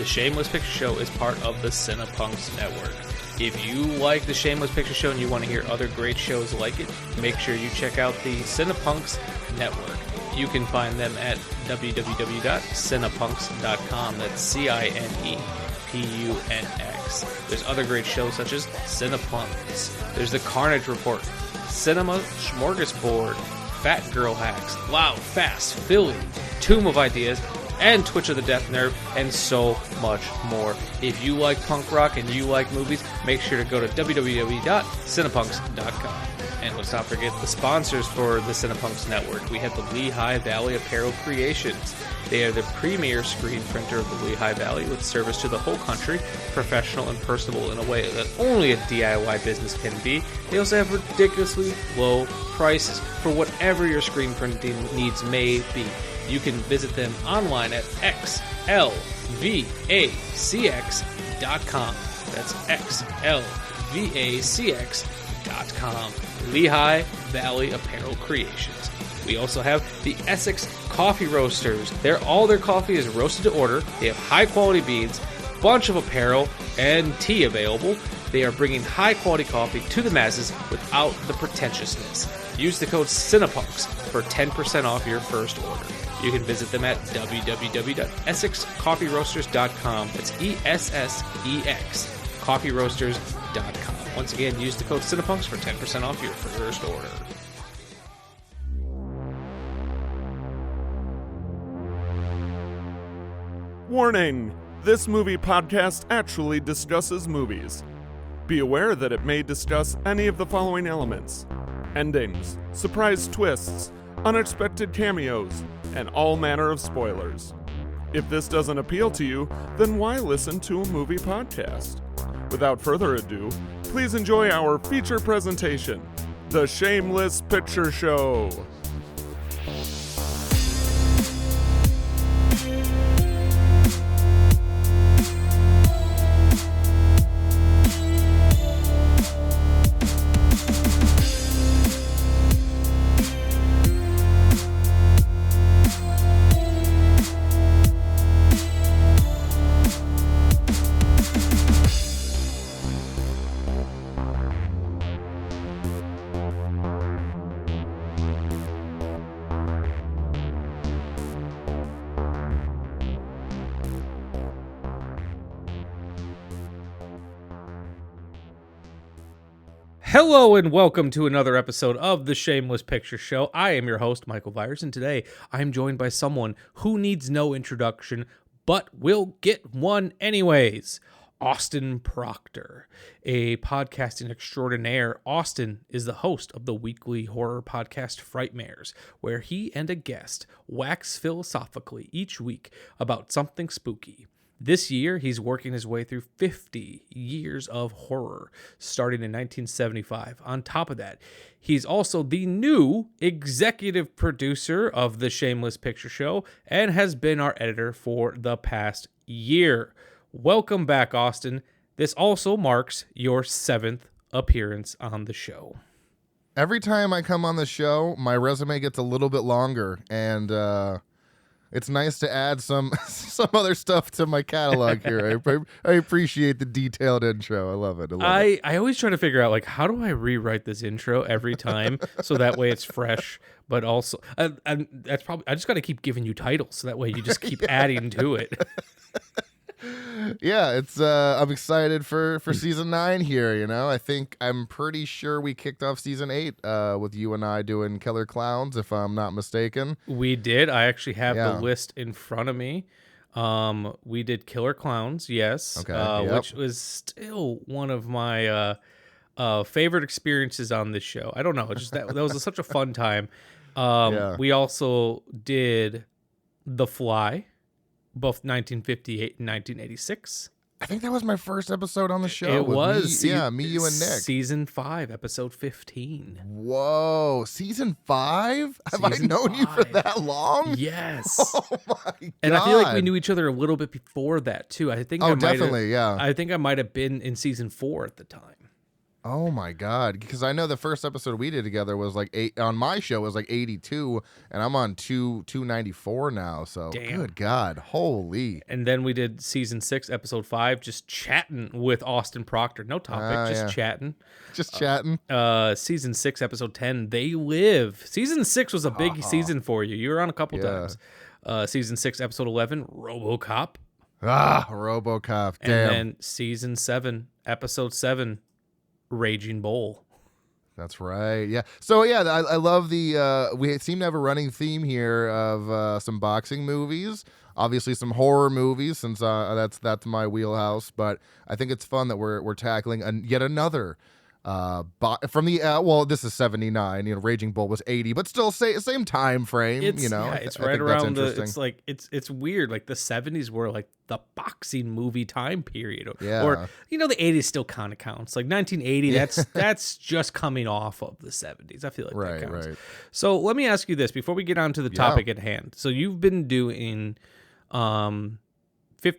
The Shameless Picture Show is part of the Cinepunks Network. If you like The Shameless Picture Show and you want to hear other great shows like it, make sure you check out the Cinepunks Network. You can find them at www.cinepunks.com. That's CINEPUNX. There's other great shows such as Cinepunks. There's The Carnage Report, Cinema Smorgasbord, Fat Girl Hacks, Loud, Fast, Philly, Tomb of Ideas, and Twitch of the Death Nerve, and so much more. If you like punk rock and you like movies, make sure to go to www.cinepunks.com. And let's not forget the sponsors for the Cinepunks Network. We have the Lehigh Valley Apparel Creations. They are the premier screen printer of the Lehigh Valley with service to the whole country, professional and personable in a way that only a DIY business can be. They also have ridiculously low prices for whatever your screen printing needs may be. You can visit them online at xlvacx.com. That's xlvacx.com. Lehigh Valley Apparel Creations. We also have the Essex Coffee Roasters. All their coffee is roasted to order. They have high quality beans, bunch of apparel, and tea available. They are bringing high quality coffee to the masses without the pretentiousness. Use the code CINEPUNKS for 10% off your first order. You can visit them at www.essexcoffeeroasters.com. That's ESSEX, coffeeroasters.com. Once again, use the code CINEPUNKS for 10% off your first order. Warning! This movie podcast actually discusses movies. Be aware that it may discuss any of the following elements: endings, surprise twists, unexpected cameos, and all manner of spoilers. If this doesn't appeal to you, then why listen to a movie podcast? Without further ado, please enjoy our feature presentation, The Shameless Picture Show. Hello and welcome to another episode of The Shameless Picture Show. I am your host, Michael Viers, and today I'm joined by someone who needs no introduction, but will get one anyways. Austin Proctor, a podcasting extraordinaire. Austin is the host of the weekly horror podcast Frightmares, where he and a guest wax philosophically each week about something spooky. This year, he's working his way through 50 years of horror, starting in 1975. On top of that, he's also the new executive producer of The Shameless Picture Show and has been our editor for the past year. Welcome back, Austin. This also marks your 7th appearance on the show. Every time I come on the show, my resume gets a little bit longer, and it's nice to add some other stuff to my catalog here. I appreciate the detailed intro. I love it. I always try to figure out, like, how do I rewrite this intro every time so that way it's fresh, but also and that's probably I just got to keep giving you titles so that way you just keep adding to it. Yeah, it's I'm excited for season 9 here, you know. I'm pretty sure we kicked off season 8 with you and I doing Killer Clowns, if I'm not mistaken. We did. I actually have the list in front of me. We did Killer Clowns, yes. Okay. Which was still one of my favorite experiences on this show. I don't know, it's just that was such a fun time. We also did The Fly, both 1958 and 1986. I think that was my first episode on the show. It was. Me, you, and Nick. Season 5, episode 15. Whoa, season 5? Have I known you for that long? Yes. Oh my God. And I feel like we knew each other a little bit before that too. I think. Definitely, yeah. I think I might have been in season 4 at the time. Oh my God. Because I know the first episode we did together was like on my show was like 82, and I'm on 294 now. So Damn. good God. Holy. And then we did season 6, episode 5, just chatting with Austin Proctor. No topic, just chatting. Just chatting. Season 6, episode 10, They Live. Season 6 was a big season for you. You were on a couple times. Season 6, episode 11, RoboCop. RoboCop. Damn. And then season 7, episode 7, Raging Bull. That's right. Yeah. So yeah, I love the. We seem to have a running theme here of some boxing movies, obviously some horror movies, since that's my wheelhouse. But I think it's fun that we're tackling yet another. From the well, this is 79. Raging Bull was 80, but still same time frame. It's right around the. It's like it's weird. Like the 70s were like the boxing movie time period. Yeah. Or the 80s still kind of counts. Like 1980. That's just coming off of the 70s. I feel like that counts. Right. So let me ask you this before we get on to the topic at hand. So you've been doing 50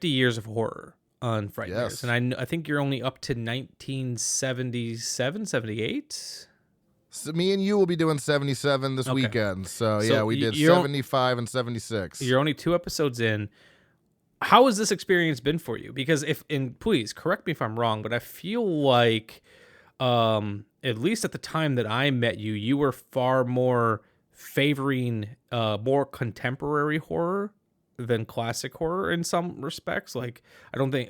years of horror on Frightmares. Yes. And I think you're only up to 1977, 78? So me and you will be doing 77 this weekend. So yeah, we did 75 and 76. You're only 2 episodes in. How has this experience been for you? Because please correct me if I'm wrong, but I feel like at least at the time that I met you, you were far more favoring more contemporary horror than classic horror in some respects. Like, I don't think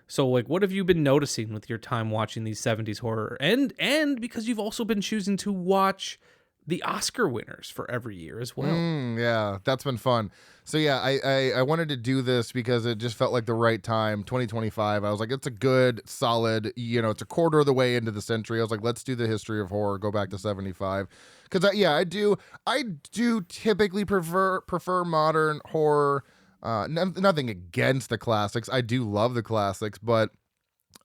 so like, what have you been noticing with your time watching these 70s horror, and because you've also been choosing to watch the Oscar winners for every year as well? Yeah, that's been fun. So yeah, I wanted to do this because it just felt like the right time. 2025, I was like, it's a good solid, it's a quarter of the way into the century. I was like, let's do the history of horror, go back to 75. Because I do typically prefer modern horror. Nothing against the classics. I do love the classics, but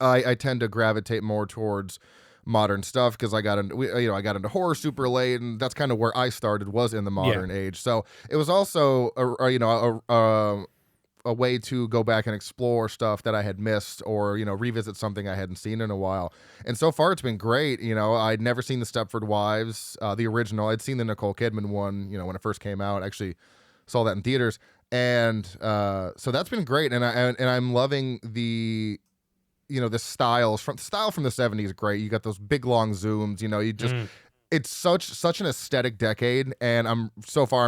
I tend to gravitate more towards modern stuff because I got into horror super late, and that's kind of where I started, was in the modern age. So it was also a way to go back and explore stuff that I had missed, or revisit something I hadn't seen in a while. And so far it's been great. I'd never seen the Stepford Wives, the original. I'd seen the Nicole Kidman one, when it first came out. Actually saw that in theaters, and so that's been great. And I'm loving the the style from the 70s is great. You got those big long zooms, you just it's such an aesthetic decade, and I'm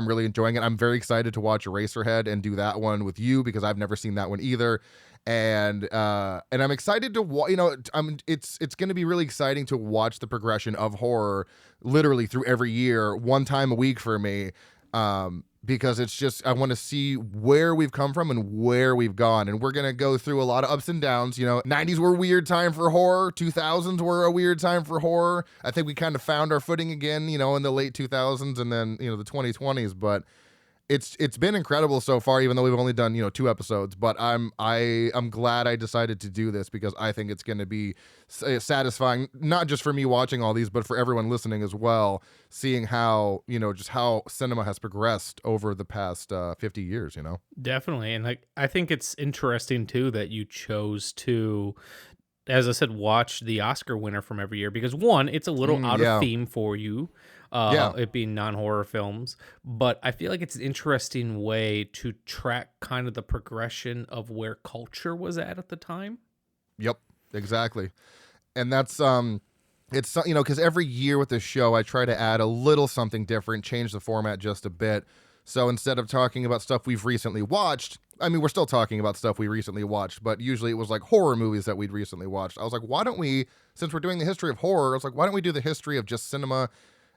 really enjoying it. I'm very excited to watch Eraserhead and do that one with you because I've never seen that one either. And I'm excited to it's going to be really exciting to watch the progression of horror literally through every year, one time a week for me. Because it's just, I want to see where we've come from and where we've gone. And we're going to go through a lot of ups and downs. 90s were a weird time for horror. 2000s were a weird time for horror. I think we kind of found our footing again, in the late 2000s and then, the 2020s. But it's been incredible so far, even though we've only done 2 episodes. But I'm glad I decided to do this because I think it's going to be satisfying, not just for me watching all these, but for everyone listening as well, seeing how just how cinema has progressed over the past 50 years. Definitely. And I think it's interesting too that you chose to, as I said, watch the Oscar winner from every year, because one, it's a little out of theme for you, it being non-horror films, but I feel like it's an interesting way to track kind of the progression of where culture was at the time. Yep, exactly. And that's it's because every year with this show I try to add a little something different, change the format just a bit. So instead of talking about stuff we've recently watched, we're still talking about stuff we recently watched, but usually it was like horror movies that we'd recently watched. I was like, why don't we, since we're doing the history of horror, I was like, why don't we do the history of just cinema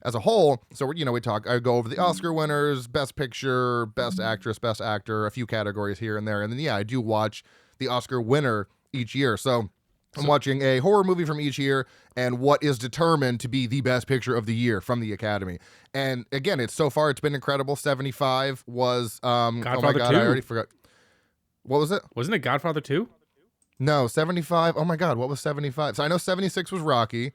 as a whole? So I go over the Oscar winners, best picture, best actress, best actor, a few categories here and there. And then, I do watch the Oscar winner each year. So I'm watching a horror movie from each year and what is determined to be the best picture of the year from the Academy. And again, it's been incredible. 75 was, Godfather oh my God, 2. I already forgot. What was it? Wasn't it Godfather 2? No, 75. Oh my God, what was 75? So I know 76 was Rocky.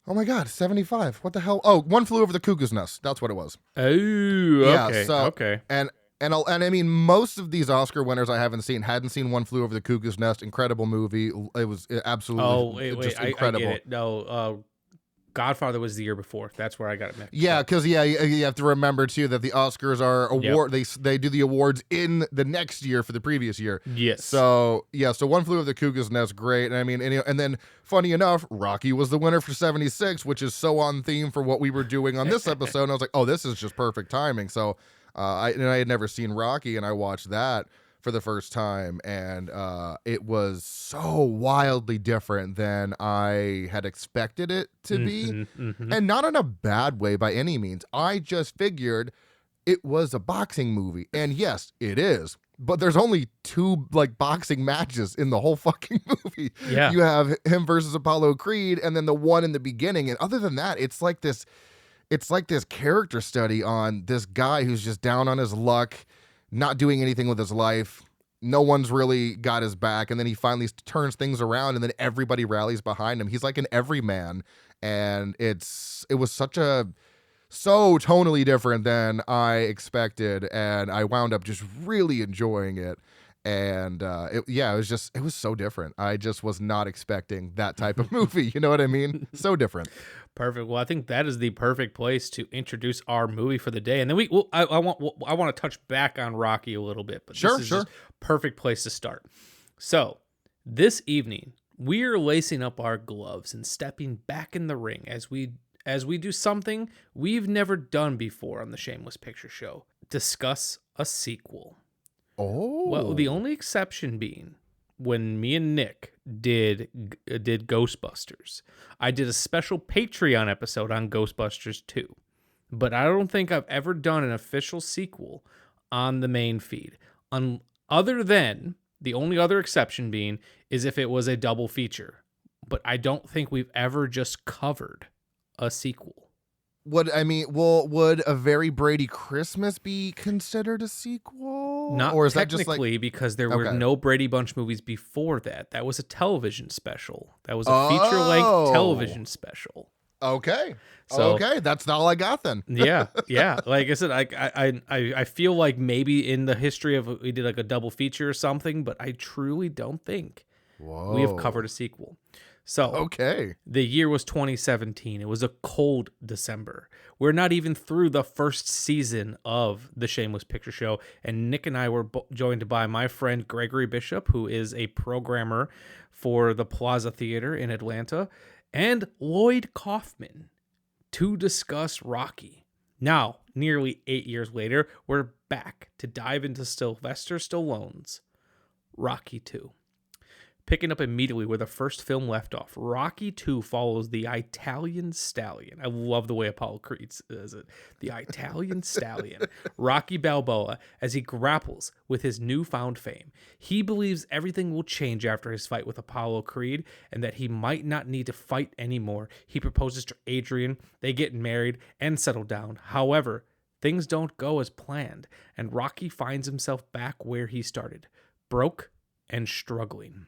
Oh my God, 75. What the hell? Oh, One Flew Over the Cuckoo's Nest. That's what it was. Oh, okay. Yeah, so, okay. And And I mean, most of these Oscar winners I hadn't seen One Flew Over the Cuckoo's Nest. Incredible movie. It was absolutely just incredible. I get it. No, Godfather was the year before. That's where I got it mixed Yeah, up. because you have to remember too that the Oscars are award. They do the awards in the next year for the previous year. Yes. So One Flew Over the Cuckoo's Nest, great. And I mean, and then funny enough, Rocky was the winner for '76, which is so on theme for what we were doing on this episode. And I was like, oh, this is just perfect timing. So I had never seen Rocky, and I watched that for the first time, and it was so wildly different than I had expected it to be, and not in a bad way by any means. I just figured it was a boxing movie, and yes, it is. But there's only 2 like boxing matches in the whole fucking movie. Yeah. You have him versus Apollo Creed, and then the one in the beginning, and other than that, it's like this character study on this guy who's just down on his luck, not doing anything with his life. No one's really got his back, and then he finally turns things around, and then everybody rallies behind him. He's like an everyman, and it was so tonally different than I expected, and I wound up just really enjoying it. And it was so different. I just was not expecting that type of movie. You know what I mean? So different. Perfect. Well, I think that is the perfect place to introduce our movie for the day, and then I want to touch back on Rocky a little bit, but this is just perfect place to start. So this evening we are lacing up our gloves and stepping back in the ring as we do something we've never done before on the Shameless Picture Show: discuss a sequel. Oh, well, the only exception being when me and Nick did Ghostbusters. I did a special Patreon episode on Ghostbusters 2, but I don't think I've ever done an official sequel on the main feed. Other than the only other exception being is if it was a double feature, but I don't think we've ever just covered a sequel. Would A Very Brady Christmas be considered a sequel? Not or is technically, that just like, because there were no Brady Bunch movies before that. That was a television special. That was a feature-length television special. Okay. So, okay, that's all I got then. yeah. Like I said, I feel like maybe in the history of we did like a double feature or something, but I truly don't think we have covered a sequel. So, the year was 2017. It was a cold December. We're not even through the first season of the Shameless Picture Show, and Nick and I were joined by my friend Gregory Bishop, who is a programmer for the Plaza Theater in Atlanta, and Lloyd Kaufman to discuss Rocky. Now, nearly 8 years later, we're back to dive into Sylvester Stallone's Rocky 2. Picking up immediately where the first film left off, Rocky 2 follows the Italian stallion. I love the way Apollo Creed says it. The Italian stallion, Rocky Balboa, as he grapples with his newfound fame. He believes everything will change after his fight with Apollo Creed and that he might not need to fight anymore. He proposes to Adrian. They get married and settle down. However, things don't go as planned, and Rocky finds himself back where he started, broke and struggling.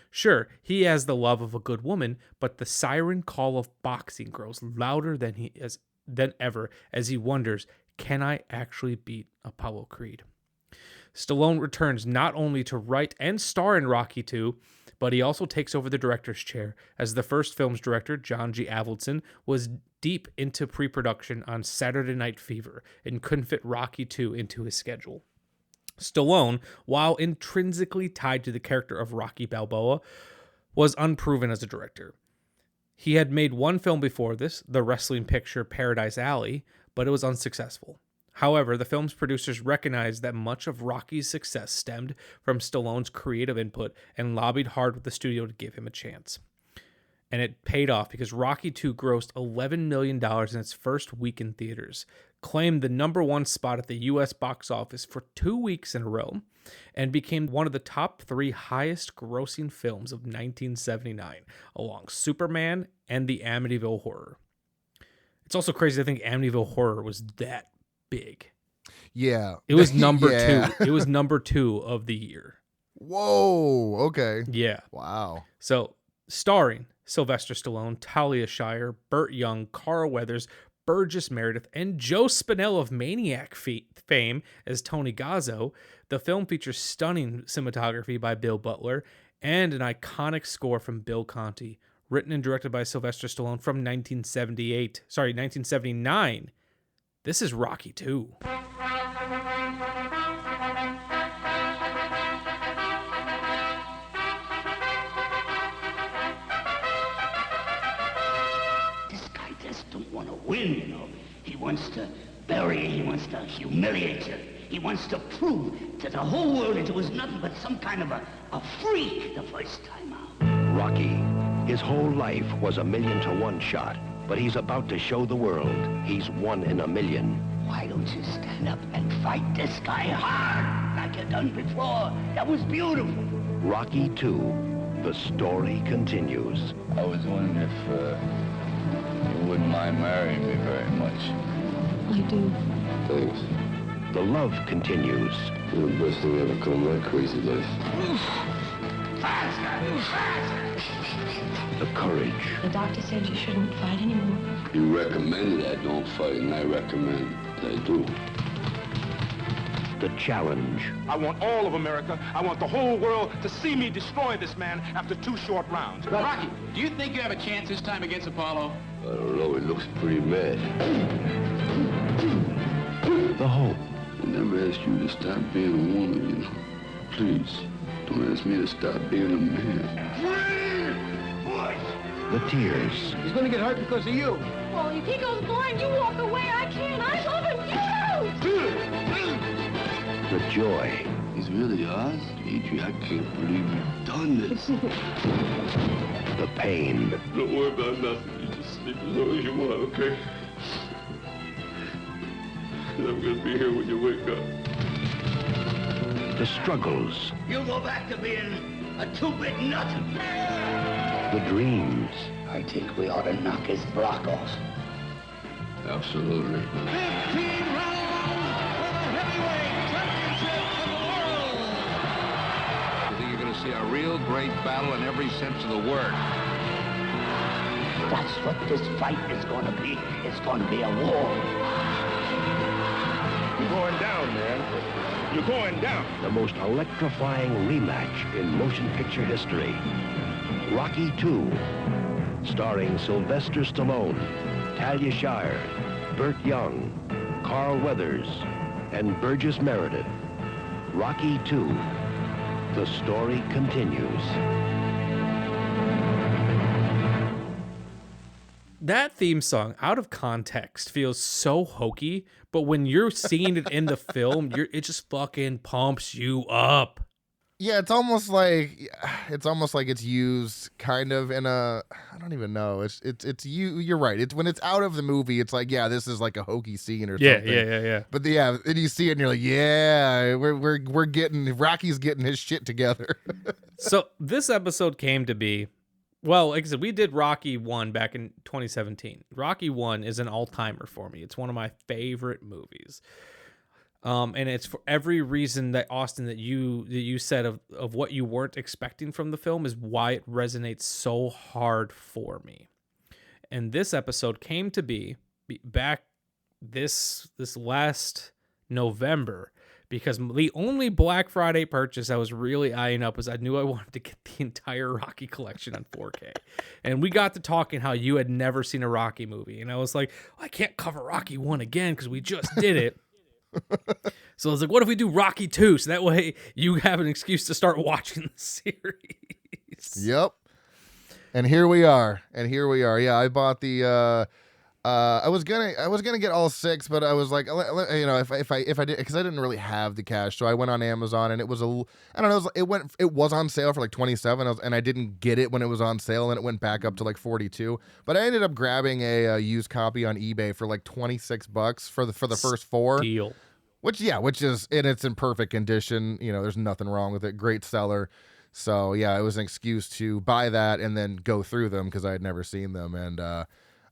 Sure, he has the love of a good woman, but the siren call of boxing grows louder than ever as he wonders, can I actually beat Apollo Creed? Stallone returns not only to write and star in Rocky 2, but he also takes over the director's chair, as the first film's director, John G. Avildsen, was deep into pre-production on Saturday Night Fever and couldn't fit Rocky 2 into his schedule. Stallone, while intrinsically tied to the character of Rocky Balboa, was unproven as a director. He had made one film before this, the wrestling picture Paradise Alley, but it was unsuccessful. However, the film's producers recognized that much of Rocky's success stemmed from Stallone's creative input and lobbied hard with the studio to give him a chance. And it paid off because Rocky 2 grossed $11 million in its first week in theaters, claimed the #1 spot at the U.S. box office for 2 weeks in a row, and became one of the top 3 highest grossing films of 1979, along Superman and the Amityville Horror. It's also crazy to think Amityville Horror was that big. Yeah. It was number 2. It was number 2 of the year. Whoa. Okay. Yeah. Wow. So, starring Sylvester Stallone, Talia Shire, Burt Young, Carl Weathers, Burgess Meredith, and Joe Spinell of Maniac fame as Tony Gazzo. The film features stunning cinematography by Bill Butler and an iconic score from Bill Conti, written and directed by Sylvester Stallone from 1979. This is Rocky 2. Don't want to win, you know. He wants to bury you. He wants to humiliate you. He wants to prove to the whole world that it was nothing but some kind of a freak the first time out. Rocky, his whole life was a 1,000,000-to-1 shot, but he's about to show the world he's 1 in a million. Why don't you stand up and fight this guy hard like you done before? That was beautiful. Rocky 2, the story continues. I was wondering if you wouldn't mind marrying me very much. I do. Thanks. The love continues. You're the best thing ever come in my crazy life. Faster! Faster! The courage. The doctor said you shouldn't fight anymore. You recommended I don't fight, and I recommend that I do. The challenge. I want all of America, I want the whole world to see me destroy this man after 2 short rounds. Rocky, do you think you have a chance this time against Apollo? I don't know, he looks pretty mad. The hope. I never asked you to stop being a woman, you know. Please, don't ask me to stop being a man. The tears. He's gonna get hurt because of you. Well, if he goes blind, you walk away. I can't. I love him. You! The joy. He's really Oz? Adrian, I can't believe you've done this. The pain. Don't worry about nothing. You just sleep as long as you want, okay? I'm gonna be here when you wake up. The struggles. You go back to being a two-bit nut. The dreams. I think we ought to knock his block off. Absolutely. 15 rounds for the heavyweight championship of the world. I think you're going to see a real great battle in every sense of the word. That's what this fight is going to be. It's going to be a war. You're going down, man. You're going down. The most electrifying rematch in motion picture history. Rocky 2, starring Sylvester Stallone, Talia Shire, Burt Young, Carl Weathers, and Burgess Meredith. Rocky 2, the story continues. That theme song, out of context, feels so hokey, but when you're seeing it in the film, it just fucking pumps you up. Yeah, it's almost like it's used kind of in a, I don't even know. It's you're right. It's when it's out of the movie, it's like, yeah, this is like a hokey scene or something. Yeah. But yeah, and you see it and you're like, yeah, we're getting Rocky's getting his shit together. So this episode came to be, well, like I said, we did Rocky 1 back in 2017. Rocky 1 is an all-timer for me. It's one of my favorite movies. And it's for every reason that Austin, that you said of what you weren't expecting from the film is why it resonates so hard for me. And this episode came to be back this last November, because the only Black Friday purchase I was really eyeing up was I knew I wanted to get the entire Rocky collection on 4K. And we got to talking how you had never seen a Rocky movie. And I was like, I can't cover Rocky 1 again because we just did it. So I was like, what if we do Rocky 2? So that way you have an excuse to start watching the series. Yep. And here we are. Yeah, I bought the I was gonna get all 6, but I was like, you know, if I did, because I didn't really have the cash, so I went on Amazon and it was I don't know, it was on sale for like 27, and I didn't get it when it was on sale, and it went back up to like 42. But I ended up grabbing a used copy on eBay for like $26 for the first 4. Deal. Which is, and it's in perfect condition. You know, there's nothing wrong with it. Great seller. So yeah, it was an excuse to buy that and then go through them because I had never seen them. And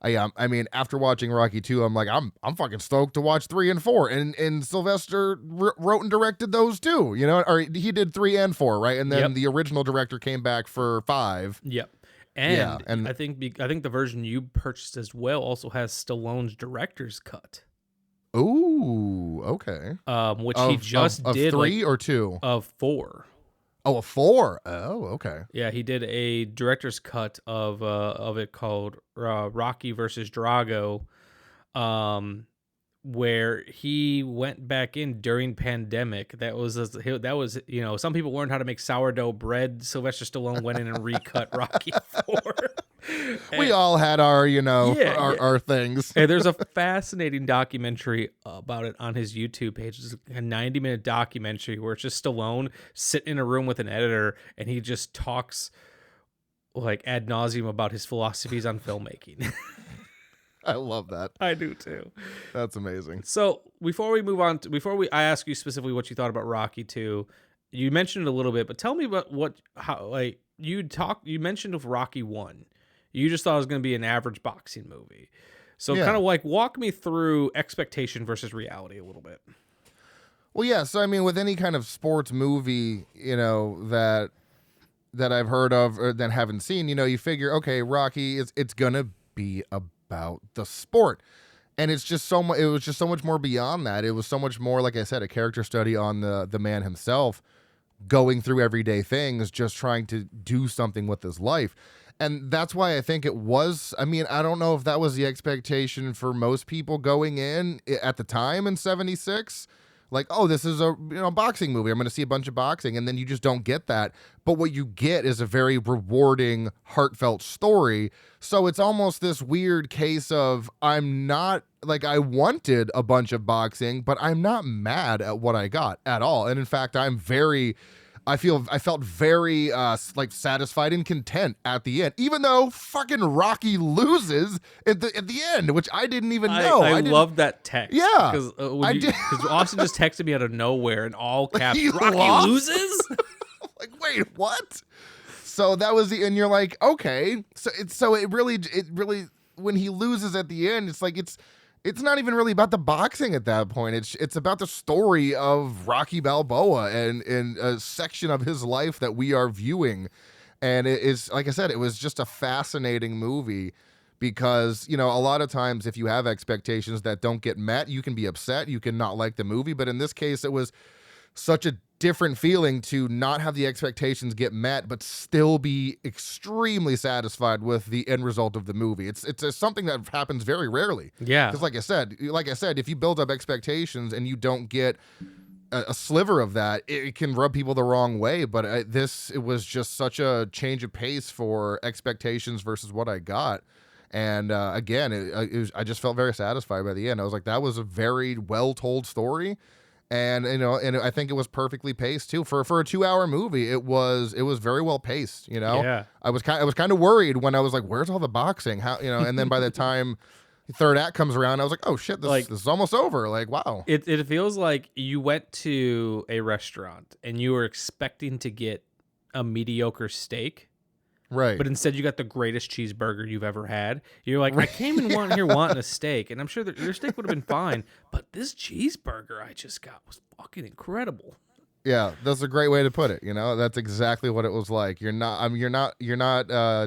I mean, after watching Rocky 2, I'm like, I'm fucking stoked to watch 3 and 4. And Sylvester wrote and directed those too. You know, or he did 3 and 4, right? And then the original director came back for 5. Yep. And I think the version you purchased as well also has Stallone's director's cut. Ooh, okay. Which he just did 3 or 2? Of 4. Oh, a 4. Oh, okay. Yeah, he did a director's cut of it called Rocky versus Drago, where he went back in during pandemic. That was some people learned how to make sourdough bread. Sylvester Stallone went in and recut Rocky 4. We all had our our things. And there's a fascinating documentary about it on his YouTube page. It's a 90-minute documentary where it's just Stallone sitting in a room with an editor and he just talks like ad nauseum about his philosophies on filmmaking. I love that. I do too. That's amazing. So before we move on, I ask you specifically what you thought about Rocky 2. You mentioned it a little bit, but tell me about you mentioned of Rocky 1. You just thought it was going to be an average boxing movie. So kind of like walk me through expectation versus reality a little bit. Well, yeah. So, I mean, with any kind of sports movie, that I've heard of or that haven't seen, you figure, okay, Rocky it's going to be about the sport. And it's just it was just so much more beyond that. It was so much more, like I said, a character study on the man himself going through everyday things, just trying to do something with his life. And that's why I think it was, I mean, I don't know if that was the expectation for most people going in at the time in 76. Like, oh, this is a boxing movie. I'm going to see a bunch of boxing. And then you just don't get that. But what you get is a very rewarding, heartfelt story. So it's almost this weird case of I'm not, like, I wanted a bunch of boxing, but I'm not mad at what I got at all. And in fact, I felt very satisfied and content at the end, even though fucking Rocky loses at the end, which I didn't even know. I love that text. Yeah, because Austin just texted me out of nowhere in all caps. Rocky loses. Like, wait, what? So that was and you're like, okay. So it really when he loses at the end, it's like it's not even really about the boxing at that point. It's about the story of Rocky Balboa and a section of his life that we are viewing. And it is, like I said, it was just a fascinating movie because, a lot of times if you have expectations that don't get met, you can be upset, you can not like the movie. But in this case, it was such a different feeling to not have the expectations get met, but still be extremely satisfied with the end result of the movie. It's something that happens very rarely. Yeah. Because like I said, if you build up expectations and you don't get a sliver of that, it can rub people the wrong way. But it was just such a change of pace for expectations versus what I got. And again, I just felt very satisfied by the end. I was like, that was a very well told story. And and I think it was perfectly paced too for a 2-hour movie. It was very well paced. Yeah. I was kind of worried when I was like, "Where's all the boxing?" How And then by the time the third act comes around, I was like, "Oh shit, this is almost over." Like, wow. It feels like you went to a restaurant and you were expecting to get a mediocre steak. Right. But instead you got the greatest cheeseburger you've ever had. You're like, I came in wanting a steak, and I'm sure that your steak would have been fine, but this cheeseburger I just got was fucking incredible. Yeah, that's a great way to put it. That's exactly what it was like. You're not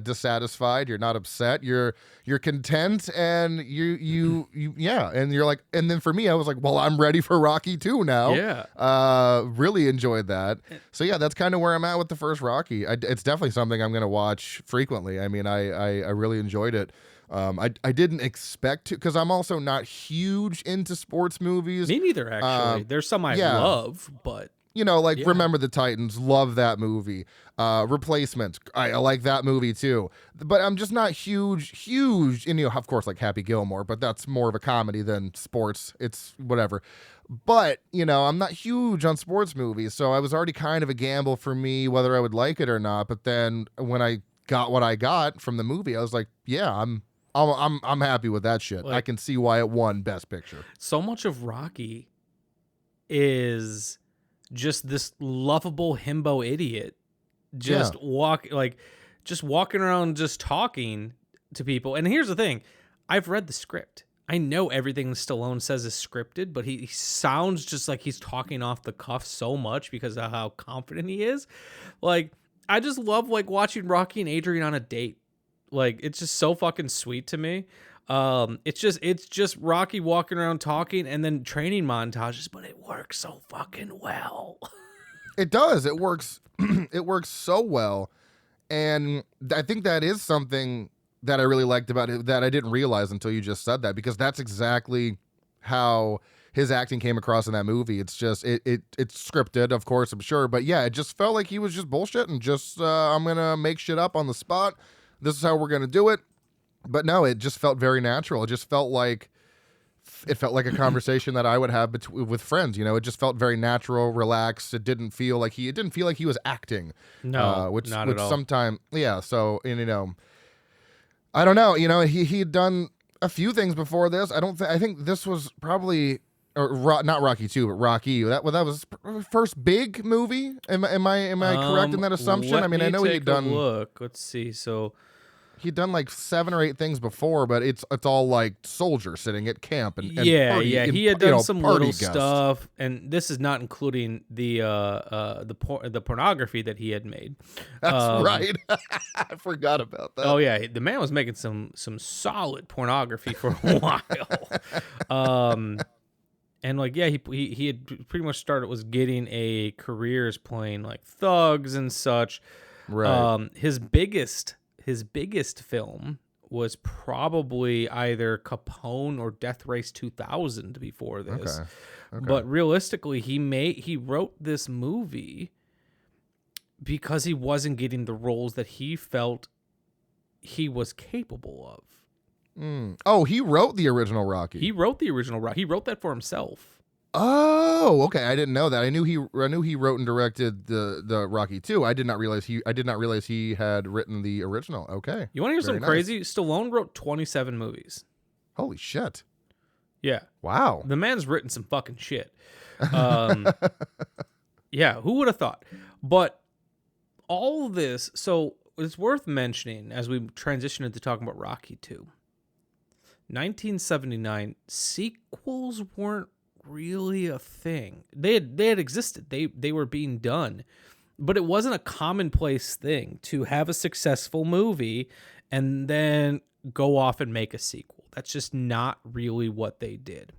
dissatisfied. You're not upset. You're content, and you and you're like, and then for me, I was like, well, I'm ready for Rocky 2 now. Yeah. Really enjoyed that. So yeah, that's kind of where I'm at with the first Rocky. It's definitely something I'm going to watch frequently. I mean, I really enjoyed it. I didn't expect to, because I'm also not huge into sports movies. Me neither, actually. There's some I love, but Remember the Titans, love that movie. Replacements, I like that movie too. But I'm just not huge, and of course, like Happy Gilmore, but that's more of a comedy than sports. It's whatever. But, I'm not huge on sports movies, so I was already kind of a gamble for me whether I would like it or not. But then when I got what I got from the movie, I was like, yeah, I'm happy with that shit. I can see why it won Best Picture. So much of Rocky is just this lovable himbo idiot walking around just talking to people. And here's the thing, I've read the script. I know everything Stallone says is scripted, but he sounds just like he's talking off the cuff so much because of how confident he is. Like, I just love watching Rocky and Adrian on a date. Like, it's just so fucking sweet to me. It's just Rocky walking around talking and then training montages, but it works so fucking well. It does. It works. It works so well, and I think that is something that I really liked about it that I didn't realize until you just said that, because that's exactly how his acting came across in that movie. It's just it's scripted, of course, I'm sure, but yeah, it just felt like he was just bullshitting. Just I'm gonna make shit up on the spot. This is how we're gonna do it. But no, it just felt very natural. It just felt like a conversation that I would have with friends. You know, it just felt very natural, relaxed. It didn't feel like he was acting. No, which not at all. Sometimes, yeah. So, and, you know, I don't know. You know, he had done a few things before this. I think this was probably not Rocky 2, but Rocky. That was his first big movie. Am I correct in that assumption? I mean, I know he'd done. Look, let's see. So he'd done like 7 or 8 things before, but it's all like soldiers sitting at camp and yeah, party, yeah. and, He had done some little guests. stuff, and this is not including the pornography that he had made. That's right. I forgot about that. Oh yeah, the man was making some solid pornography for a while. And like, yeah, he had pretty much was getting a career as playing like thugs and such. Right. His biggest film was probably either Capone or Death Race 2000 before this. Okay. But realistically, he wrote this movie because he wasn't getting the roles that he felt he was capable of. Oh, he wrote the original Rocky. He wrote the original Rocky. He wrote that for himself. Oh, okay. I didn't know that. I knew he wrote and directed the Rocky 2. I did not realize he had written the original. Okay. You want to hear Very something crazy? Stallone wrote 27 movies. Holy shit. Yeah. Wow. The man's written some fucking shit. Yeah, who would have thought? But all of this, so it's worth mentioning as we transition into talking about Rocky 2. 1979, sequels weren't really a thing. They had existed. They were being done, but it wasn't a commonplace thing to have a successful movie and then go off and make a sequel. That's just not really what they did.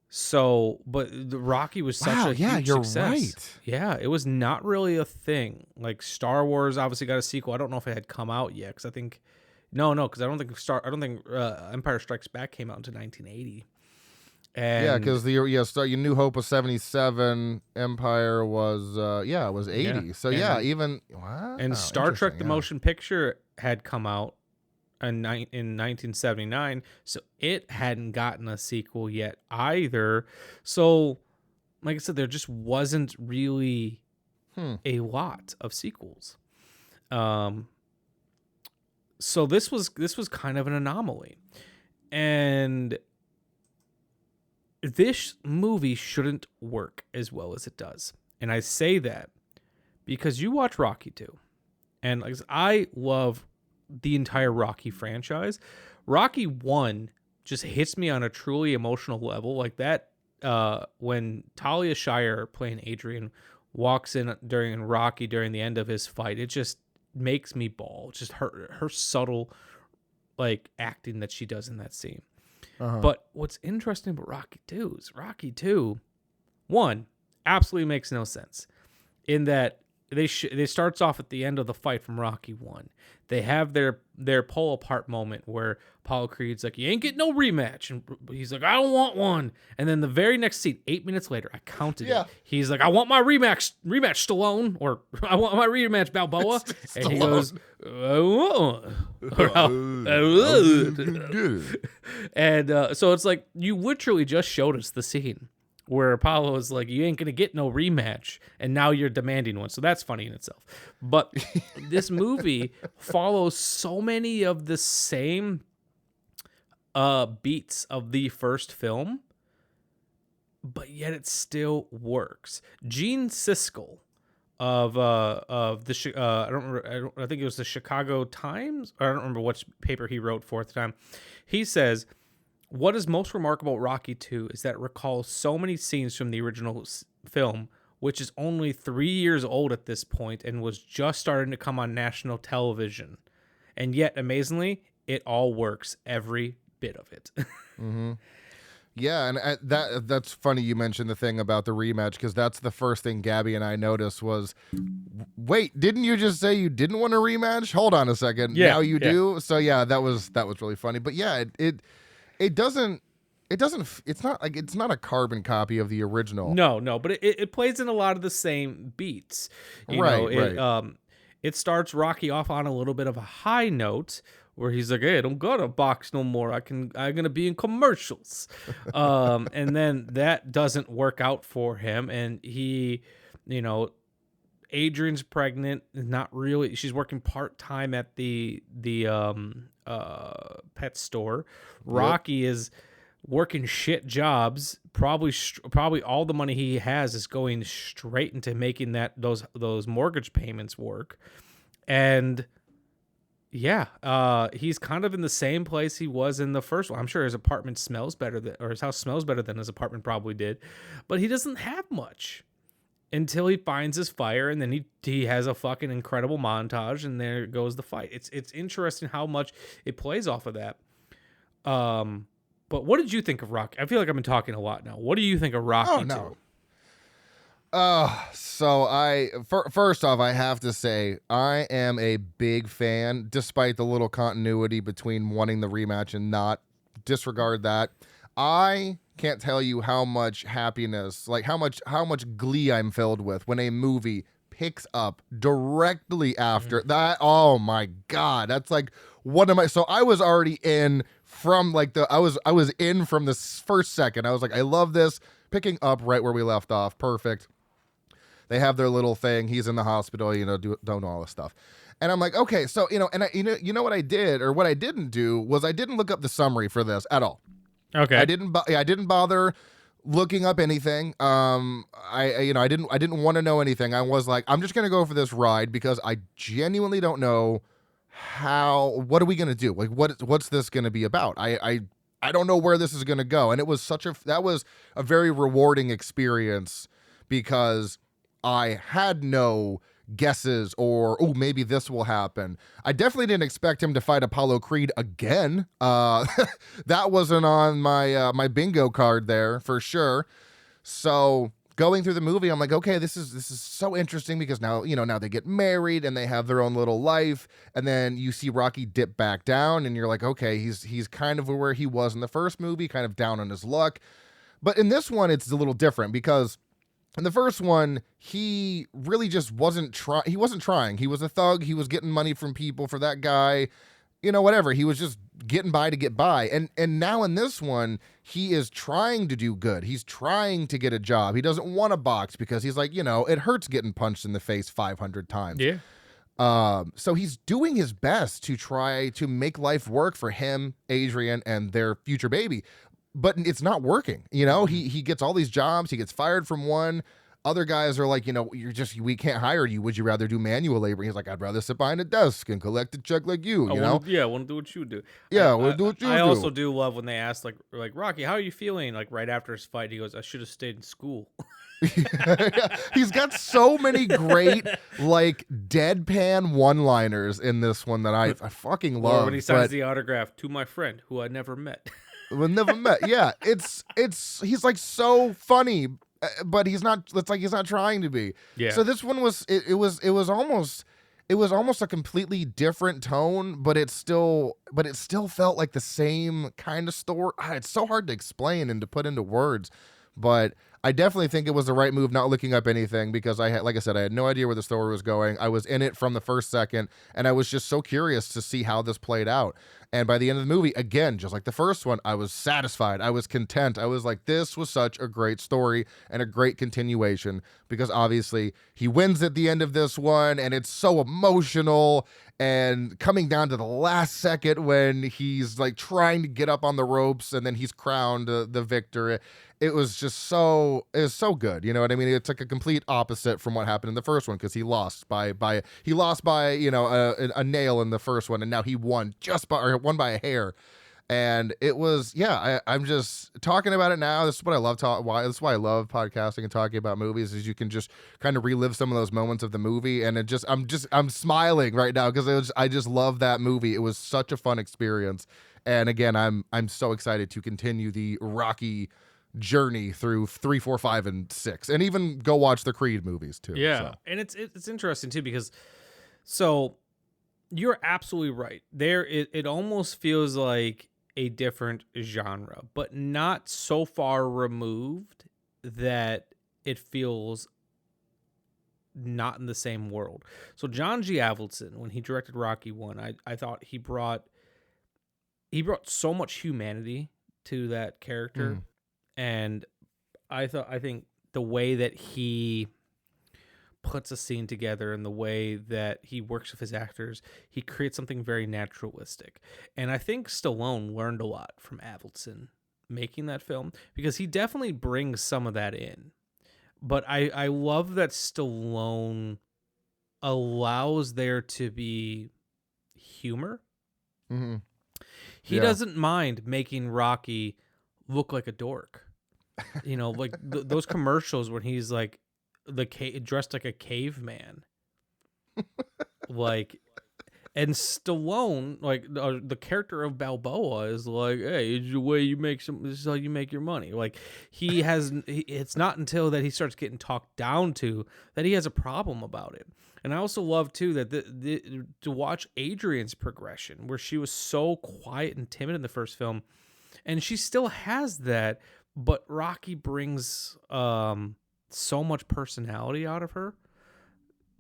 So, but the Rocky was such a huge success. Right. Yeah, it was not really a thing. Like Star Wars obviously got a sequel. I don't know if it had come out yet because I think because I don't think Empire Strikes Back came out until 1980. And yeah, because New Hope was 77, Empire was it was 80. Yeah. So wow. And Star Trek the Motion Picture had come out in 1979, so it hadn't gotten a sequel yet either. So, like I said, there just wasn't really a lot of sequels. So this was kind of an anomaly, and this movie shouldn't work as well as it does. And I say that because you watch Rocky 2, and like I love the entire Rocky franchise. Rocky 1 just hits me on a truly emotional level, like that when Talia Shire playing Adrian walks in during Rocky during the end of his fight. It just makes me bawl. Just her subtle like acting that she does in that scene. But what's interesting about Rocky 2 is Rocky 2, 1, absolutely makes no sense in that they starts off at the end of the fight from Rocky 1. They have their pull apart moment where Apollo Creed's like, you ain't getting no rematch. And he's like, I don't want one. And then the very next scene, 8 minutes later, I counted it. He's like, I want my rematch Stallone, or I want my rematch Balboa. And he goes, and so it's like, you literally just showed us the scene where Apollo is like, you ain't going to get no rematch, and now you're demanding one. So that's funny in itself. But this movie follows so many of the same beats of the first film, but yet it still works. Gene Siskel of the I don't remember, I think it was the Chicago Times, or I don't remember which paper he wrote for at the time. He says, what is most remarkable about Rocky 2 is that it recalls so many scenes from the original film, which is only 3 years old at this point and was just starting to come on national television. And yet, amazingly, it all works, every bit of it. Yeah, and that's funny you mentioned the thing about the rematch, because that's the first thing Gabby and I noticed was, wait, didn't you just say you didn't want a rematch? Hold on a second. Yeah, now you yeah. do. So yeah, that was really funny. But yeah, it doesn't it's not a carbon copy of the original. No, but it plays in a lot of the same beats. You know, Right. It starts Rocky off on a little bit of a high note where he's like, "Hey, I don't gotta box no more. I'm gonna be in commercials," and then that doesn't work out for him, and he, you know, Adrian's pregnant, not really. She's working part-time at the pet store. Rocky is working shit jobs. Probably all the money he has is going straight into making those mortgage payments work. And yeah, he's kind of in the same place he was in the first one. I'm sure his apartment smells better or his house smells better than his apartment probably did, but he doesn't have much until he finds his fire, and then he has a fucking incredible montage, and there goes the fight. It's interesting how much it plays off of that. But what did you think of Rocky? I feel like I've been talking a lot now. What do you think of Rocky? Oh no. First off, I have to say I am a big fan, despite the little continuity between wanting the rematch and not. Disregard that. I can't tell you how much happiness, like how much glee I'm filled with when a movie picks up directly after that. Oh my God, that's like one of my. So I was already in from like I was in from the first second. I was like, I love this. Picking up right where we left off, perfect. They have their little thing. He's in the hospital, don't know all this stuff. And I'm like, okay, so, and you know what I did, or what I didn't do was I didn't look up the summary for this at all. Okay. I didn't bother looking up anything. I didn't want to know anything. I was like, I'm just going to go for this ride because I genuinely don't know what are we going to do? Like, what's this going to be about? I don't know where this is going to go. And it was that was a very rewarding experience because I had no guesses or, maybe this will happen. I definitely didn't expect him to fight Apollo Creed again. That wasn't on my my bingo card there for sure. So going through the movie, I'm like, okay, this is so interesting because now they get married and they have their own little life, and then you see Rocky dip back down, and you're like, okay, he's kind of where he was in the first movie, kind of down on his luck. But in this one, it's a little different because in the first one, he really just wasn't trying. He wasn't trying. He was a thug. He was getting money from people for that guy, whatever. He was just getting by to get by. And now in this one, he is trying to do good. He's trying to get a job. He doesn't want to box because he's like, it hurts getting punched in the face 500 times. Yeah. So he's doing his best to try to make life work for him, Adrian, and their future baby. But it's not working. He gets all these jobs. He gets fired from one. Other guys are like, we can't hire you. Would you rather do manual labor? He's like, I'd rather sit behind a desk and collect a check like you, I want to do what you do. Yeah, I want to do what you do. I also do love when they ask, like, Rocky, how are you feeling? Like, right after his fight, he goes, I should have stayed in school. He's got so many great, like, deadpan one-liners in this one that I fucking love. Or when he signs the autograph, to my friend, who I never met. We never met. Yeah, he's like so funny, but he's not. It's like he's not trying to be. Yeah. So this one was. It was almost a completely different tone, but it still felt like the same kind of story. It's so hard to explain and to put into words, but I definitely think it was the right move not looking up anything because I had no idea where the story was going. I was in it from the first second, and I was just so curious to see how this played out. And by the end of the movie, again, just like the first one, I was satisfied. I was content. I was like, this was such a great story and a great continuation because obviously he wins at the end of this one, and it's so emotional. And coming down to the last second when he's like trying to get up on the ropes and then he's crowned the victor. It was so good. You know what I mean? It's like a complete opposite from what happened in the first one because he lost by a nail in the first one, and now he won by a hair. And it was, I'm just talking about it now. This is what I love. This is why I love podcasting and talking about movies, is you can just kind of relive some of those moments of the movie. And I'm smiling right now because I just love that movie. It was such a fun experience. And again, I'm so excited to continue the Rocky journey through 3, 4, 5, and 6, and even go watch the Creed movies too. Yeah, so. and it's interesting too because you're absolutely right. It almost feels like a different genre, but not so far removed that it feels not in the same world. So John G. Avildsen, when he directed Rocky 1, I thought he brought so much humanity to that character. And I think the way that he puts a scene together and the way that he works with his actors, he creates something very naturalistic. And I think Stallone learned a lot from Avildsen making that film, because he definitely brings some of that in. But I love that Stallone allows there to be humor. Mm-hmm. He doesn't mind making Rocky look like a dork. You know, like those commercials when he's like dressed like a caveman. Like, and Stallone, like the character of Balboa, is like, hey, it's the way you make this is how you make your money. Like, it's not until that he starts getting talked down to that he has a problem about it. And I also love too that to watch Adrian's progression, where she was so quiet and timid in the first film, and she still has that, but Rocky brings so much personality out of her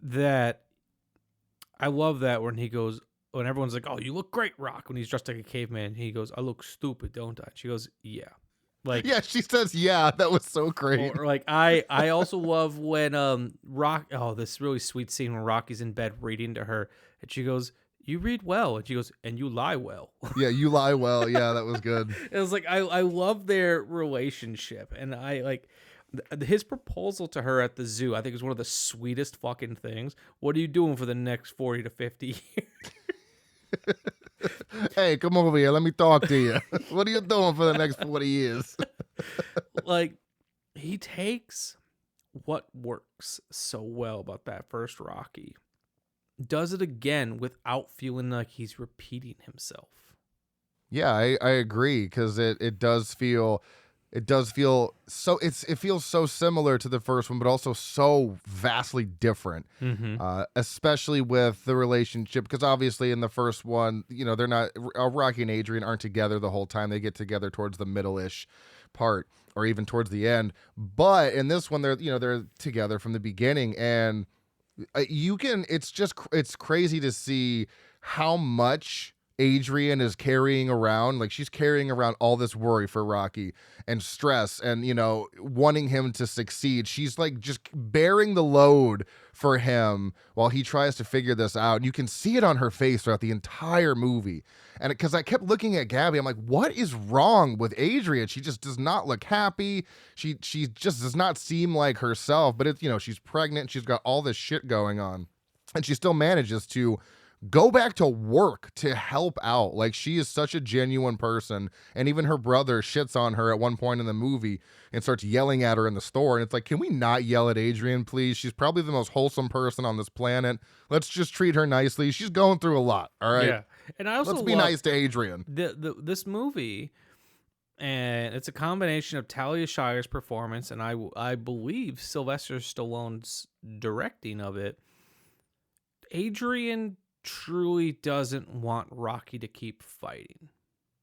that I love that when everyone's like, oh, you look great, Rock, when he's dressed like a caveman, he goes, I look stupid, don't I? She goes, yeah. Like, yeah, she says, yeah, that was so great. Or like, I also love when this really sweet scene when Rocky's in bed reading to her, and she goes, you read well, and she goes, and you lie well. Yeah, you lie well. Yeah, that was good. It was like, I love their relationship, and I like his proposal to her at the zoo. I think is one of the sweetest fucking things. What are you doing for the next 40 to 50 years? Hey, come over here. Let me talk to you. What are you doing for the next 40 years? Like, he takes what works so well about that first Rocky, does it again without feeling like he's repeating himself. Yeah, I agree, because it does feel so it feels so similar to the first one, but also so vastly different. Especially with the relationship, because obviously in the first one, they're not, Rocky and Adrian aren't together the whole time. They get together towards the middle-ish part, or even towards the end. But in this one, they're together from the beginning, and it's crazy to see how much Adrian is carrying around. Like, she's carrying around all this worry for Rocky and stress and, wanting him to succeed. She's like just bearing the load for him while he tries to figure this out. And you can see it on her face throughout the entire movie. And because I kept looking at Gabby, I'm like, what is wrong with Adrian? She just does not look happy. She just does not seem like herself, but it's, she's pregnant. She's got all this shit going on, and she still manages to go back to work to help out. Like, she is such a genuine person. And even her brother shits on her at one point in the movie and starts yelling at her in the store. And it's like, can we not yell at Adrian, please? She's probably the most wholesome person on this planet. Let's just treat her nicely. She's going through a lot. All right. Yeah. And I also let's be nice to Adrian. This movie, and it's a combination of Talia Shire's performance and I believe Sylvester Stallone's directing of it. Adrian truly doesn't want Rocky to keep fighting.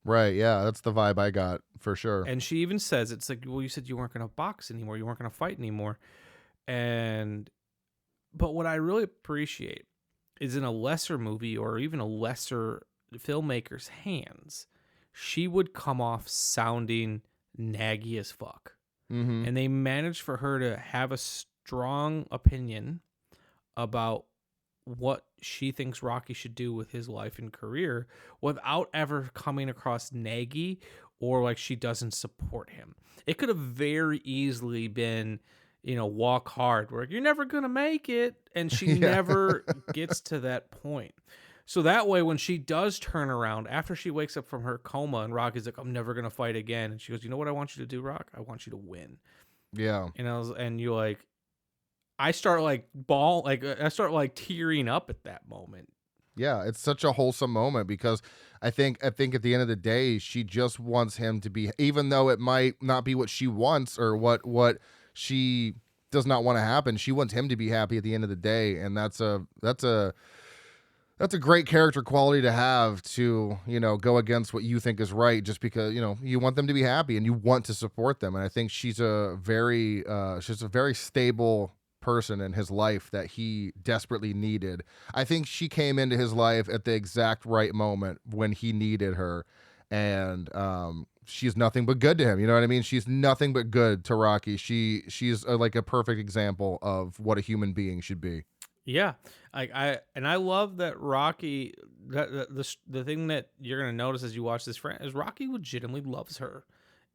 Right, yeah, that's the vibe I got, for sure. And she even says, it's like, well, you said you weren't going to box anymore, you weren't going to fight anymore. But what I really appreciate is, in a lesser movie or even a lesser filmmaker's hands, she would come off sounding naggy as fuck. And they managed for her to have a strong opinion about what she thinks Rocky should do with his life and career without ever coming across naggy or like she doesn't support him. It could have very easily been, walk hard, where you're never going to make it. And she never gets to that point. So that way, when she does turn around, after she wakes up from her coma and Rocky's like, I'm never going to fight again. And she goes, you know what I want you to do, Rock? I want you to win. Yeah. And you're like, I start tearing up at that moment. Yeah, it's such a wholesome moment because I think at the end of the day, she just wants him to be, even though it might not be what she wants or what she does not want to happen. She wants him to be happy at the end of the day, and that's a great character quality to have, to, you know, go against what you think is right just because, you know, you want them to be happy and you want to support them. And I think she's a very stable person in his life that he desperately needed. I think she came into his life at the exact right moment when he needed her, and she's nothing but good to him. You know what I mean? She's nothing but good to Rocky. She's like a perfect example of what a human being should be. Yeah, I love that Rocky. The thing that you're gonna notice as you watch this is Rocky legitimately loves her,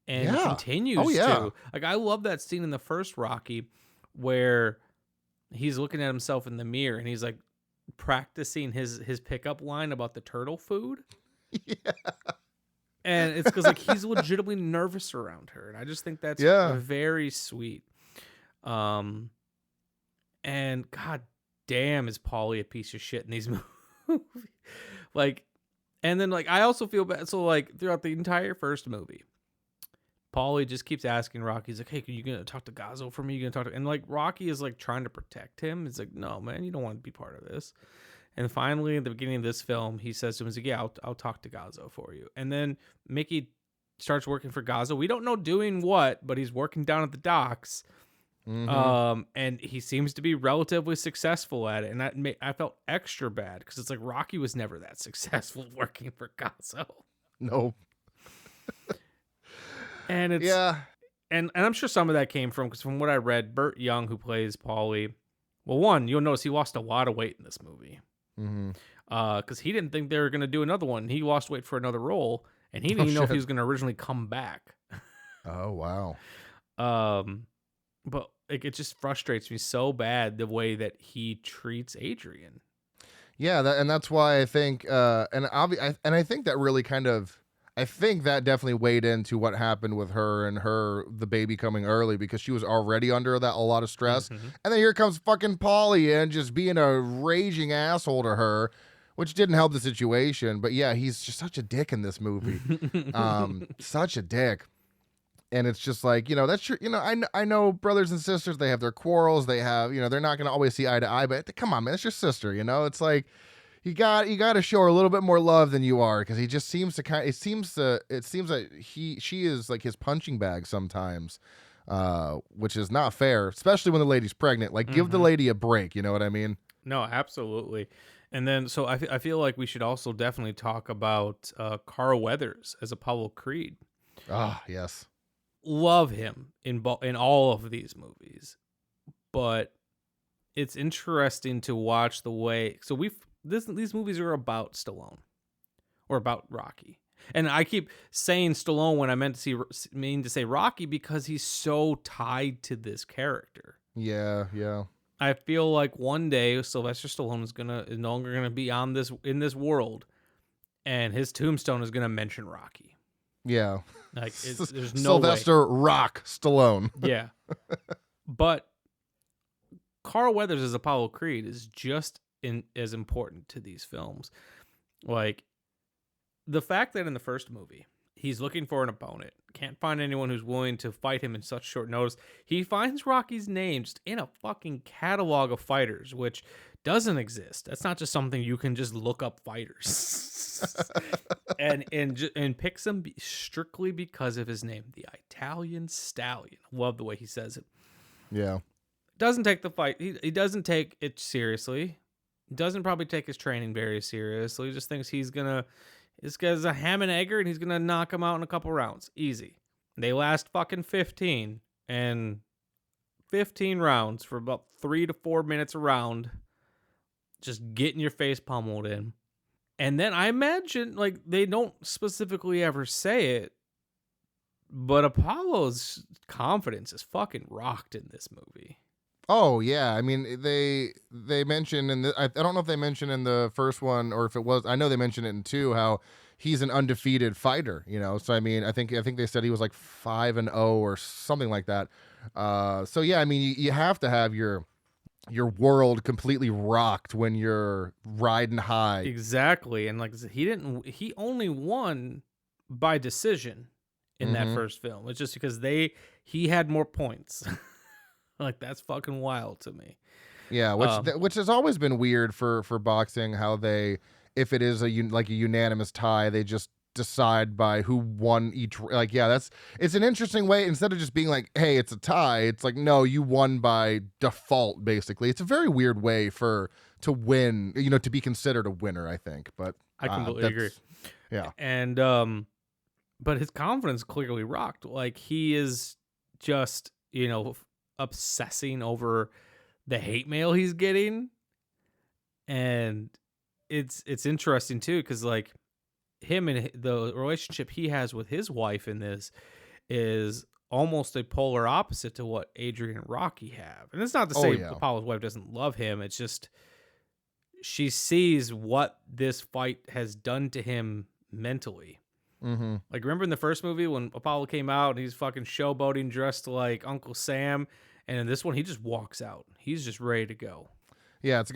and continues to. Like, I love that scene in the first Rocky where he's looking at himself in the mirror and he's like practicing his pickup line about the turtle food. Yeah. And it's because like he's legitimately nervous around her, and I just think that's very sweet. And god damn, is Paulie a piece of shit in these movies? Like, and then like I also feel bad. So like throughout the entire first movie, Paulie just keeps asking Rocky. He's like, "Hey, are you gonna talk to Gazzo for me? You gonna talk to?" And like Rocky is like trying to protect him. He's like, "No, man, you don't want to be part of this." And finally, at the beginning of this film, he says to him, he's like, "Yeah, I'll talk to Gazzo for you." And then Mickey starts working for Gazzo. We don't know doing what, but he's working down at the docks. Mm-hmm. And he seems to be relatively successful at it. And I felt extra bad because it's like Rocky was never that successful working for Gazzo. No. And it's and I'm sure some of that came from, because from what I read, Burt Young, who plays Paulie, well, one, you'll notice he lost a lot of weight in this movie. Mm-hmm. Because he didn't think they were going to do another one. He lost weight for another role, and he didn't even know if he was going to originally come back. Oh, wow. But it just frustrates me so bad the way that he treats Adrian. Yeah, and that's why I think, and I think that really kind of, I think that definitely weighed into what happened with her and the baby coming early, because she was already under a lot of stress. Mm-hmm. And then here comes fucking Paulie in, just being a raging asshole to her, which didn't help the situation. But yeah, he's just such a dick in this movie. Such a dick. And it's just like, you know, that's true. You know, I know brothers and sisters, they have their quarrels. They have, you know, they're not going to always see eye to eye, but come on, man, it's your sister, you know? It's like, you got to show her a little bit more love than you are, because he just seems to it seems like she is like his punching bag sometimes, which is not fair, especially when the lady's pregnant. Like, give the lady a break, you know what I mean? No, absolutely. And then, so I feel like we should also definitely talk about Carl Weathers as Apollo Creed. Ah, yes. Love him in all of these movies, but it's interesting to watch the way. So these movies are about Stallone, or about Rocky, and I keep saying Stallone when I mean to say Rocky, because he's so tied to this character. Yeah. I feel like one day Sylvester Stallone is no longer gonna be in this world, and his tombstone is gonna mention Rocky. Yeah. Like, there's no Sylvester way. Rock Stallone. Yeah. But Carl Weathers as Apollo Creed is just as important to these films. Like, the fact that in the first movie, he's looking for an opponent, can't find anyone who's willing to fight him in such short notice. He finds Rocky's name just in a fucking catalog of fighters, which doesn't exist. That's not just something you can just look up fighters. and picks him strictly because of his name, the Italian Stallion. Love the way he says it. Yeah. Doesn't take the fight. He doesn't take it seriously. Doesn't probably take his training very seriously. He just thinks this guy's a ham and egger and he's gonna knock him out in a couple rounds. Easy. They last fucking 15 rounds for about 3 to 4 minutes a round. Just getting your face pummeled in. And then I imagine, like, they don't specifically ever say it, but Apollo's confidence is fucking rocked in this movie. Oh yeah, I mean they mentioned in I don't know if they mentioned in the first one or if it was. I know they mentioned it in two how he's an undefeated fighter. So I mean I think they said he was like 5-0 or something like that. So yeah, I mean you have to have your world completely rocked when you're riding high. Exactly. And like I said, he only won by decision in that first film. It's just because he had more points. Like, that's fucking wild to me. Yeah, which has always been weird for boxing, how they, if it is like a unanimous tie, they just decide by who won each. Like, yeah, it's an interesting way. Instead of just being like, hey, it's a tie, it's like, no, you won by default. Basically, it's a very weird way to win. To be considered a winner. I think, but I completely agree. Yeah, and but his confidence clearly rocked. Like, he is just obsessing over the hate mail he's getting, and it's interesting too, because like him and the relationship he has with his wife in this is almost a polar opposite to what Adrian and Rocky have. And it's not to say Apollo's wife doesn't love him, it's just she sees what this fight has done to him mentally. Like, remember in the first movie when Apollo came out and he's fucking showboating dressed like Uncle Sam, and in this one he just walks out. He's just ready to go. Yeah, it's a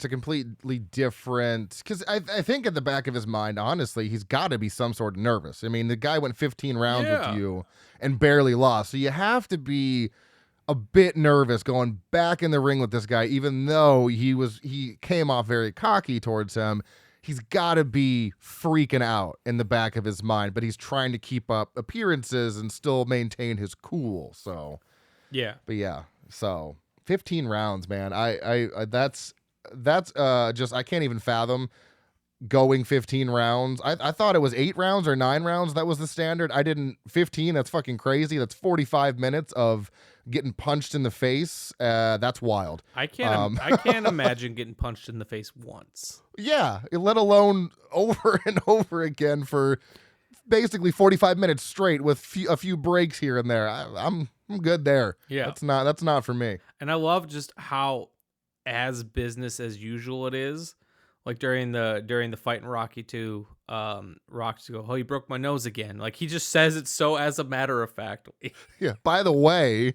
completely different, because I think at the back of his mind, honestly, he's got to be some sort of nervous. I mean, the guy went 15 rounds with you and barely lost, so you have to be a bit nervous going back in the ring with this guy, even though he came off very cocky towards him. He's got to be freaking out in the back of his mind, but he's trying to keep up appearances and still maintain his cool. So, yeah. But yeah, so 15 rounds, man. I that's just, I can't even fathom going 15 rounds. I thought it was 8 rounds or 9 rounds. That was the standard. 15. That's fucking crazy. That's 45 minutes of getting punched in the face. That's wild. I can't imagine getting punched in the face once. Yeah, let alone over and over again for basically 45 minutes straight with a few breaks here and there. I'm good there. Yeah, that's not for me. And I love just how as business as usual it is. Like during the fight in Rocky 2, Rocky go, "Oh, he broke my nose again." Like, he just says it so as a matter of fact. Yeah. By the way,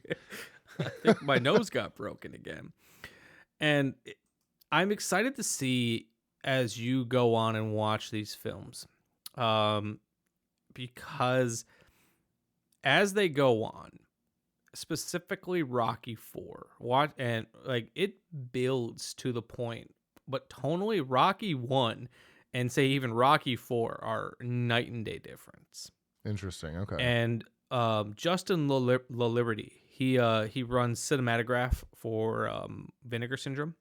I think my nose got broken again. And I'm excited to see as you go on and watch these films, because as they go on, specifically Rocky 4, and like it builds to the point. But tonally, Rocky 1 and say even Rocky 4 are night and day difference. Interesting. Okay. And Justin LaLiberty, he runs cinematograph for Vinegar Syndrome.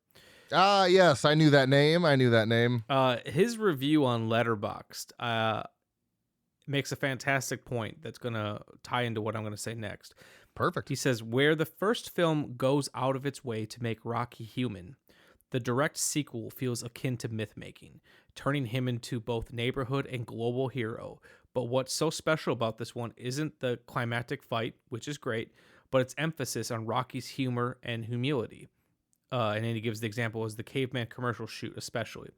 Yes, I knew that name. His review on Letterboxd makes a fantastic point that's going to tie into what I'm going to say next. Perfect. He says, where the first film goes out of its way to make Rocky human, the direct sequel feels akin to myth-making, turning him into both neighborhood and global hero. But what's so special about this one isn't the climactic fight, which is great, but its emphasis on Rocky's humor and humility. And then he gives the example as the caveman commercial shoot, especially.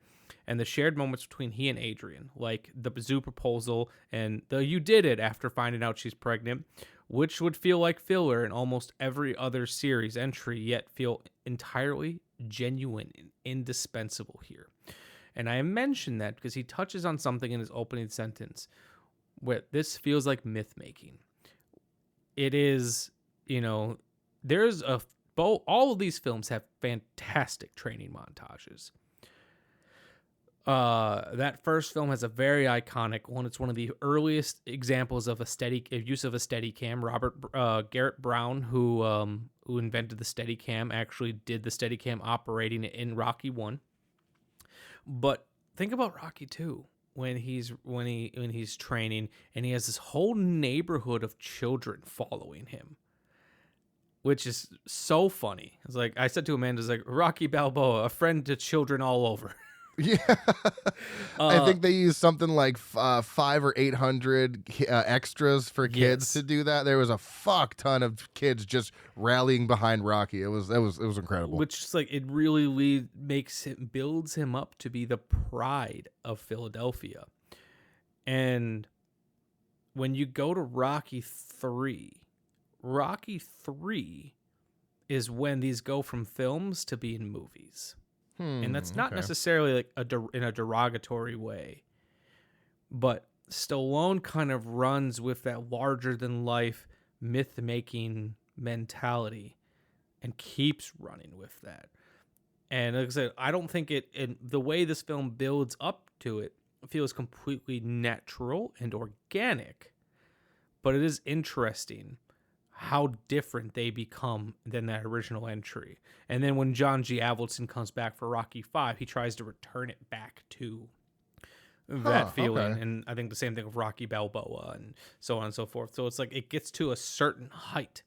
And the shared moments between he and Adrian, like the zoo proposal and the "you did it" after finding out she's pregnant, which would feel like filler in almost every other series entry, yet feel entirely genuine and indispensable here. And I mention that because he touches on something in his opening sentence where this feels like myth making. It is, there's all of these films have fantastic training montages. That first film has a very iconic one. It's one of the earliest examples of use of a Steadicam. Garrett Brown, who invented the Steadicam, actually did the Steadicam operating in Rocky 1. But think about Rocky 2 when he's training and he has this whole neighborhood of children following him, which is so funny. It's like I said to Amanda, it's like Rocky Balboa, a friend to children all over. Yeah, I think they used something like 500 or 800 extras for kids to do that. There was a fuck ton of kids just rallying behind Rocky. It was incredible. Which is like, it really builds him up to be the pride of Philadelphia. And when you go to Rocky 3 is when these go from films to being movies. And that's not necessarily like in a derogatory way, but Stallone kind of runs with that larger than life myth making mentality and keeps running with that. And like I said, I don't think the way this film builds up to it feels completely natural and organic, but it is interesting how different they become than that original entry. And then when John G. Avildsen comes back for Rocky V, he tries to return it back to that feeling. Okay. And I think the same thing with Rocky Balboa and so on and so forth. So it's like it gets to a certain height,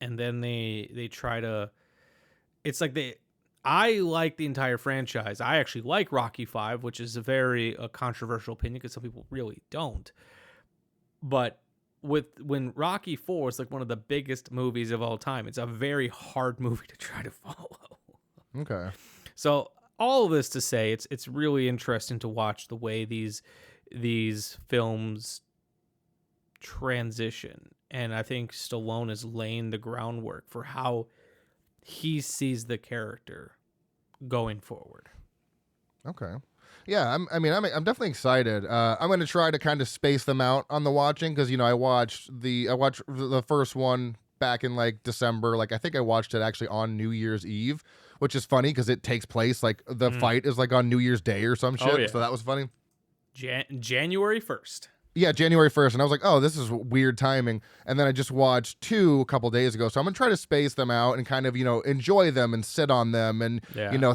and then they try to. It's like I like the entire franchise. I actually like Rocky V, which is a very controversial opinion because some people really don't. But when Rocky IV is like one of the biggest movies of all time, it's a very hard movie to try to follow. Okay. So all of this to say, it's really interesting to watch the way these films transition, and I think Stallone is laying the groundwork for how he sees the character going forward. Okay. Yeah, I'm definitely excited. I'm going to try to kind of space them out on the watching because I watched the first one back in like December. Like I think I watched it actually on New Year's Eve, which is funny because it takes place like the fight is like on New Year's Day or some shit. Oh, yeah. So that was funny. January 1st. Yeah, January 1st. And I was like, oh, this is weird timing. And then I just watched 2 a couple days ago. So I'm going to try to space them out and kind of, enjoy them and sit on them and,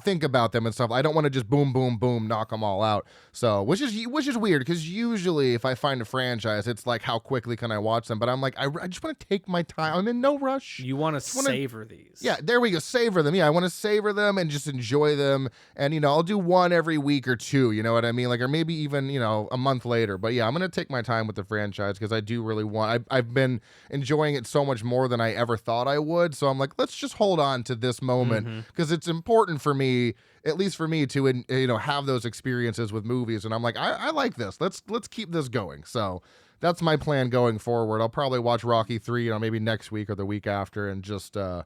think about them and stuff. I don't want to just boom, boom, boom, knock them all out. So, which is weird because usually if I find a franchise, it's like, how quickly can I watch them? But I'm like, I just want to take my time. I'm in no rush. You want to savor these. Yeah, there we go. Savor them. Yeah, I want to savor them and just enjoy them. And, I'll do one every week or 2, you know what I mean? Like, or maybe even, a month later. But yeah, I'm going to take my time with the franchise because I do really want. I've been enjoying it so much more than I ever thought I would. So I'm like, let's just hold on to this moment because it's important for me, at least for me, to have those experiences with movies. And I'm like, I like this. Let's keep this going. So that's my plan going forward. I'll probably watch Rocky 3, maybe next week or the week after, and just go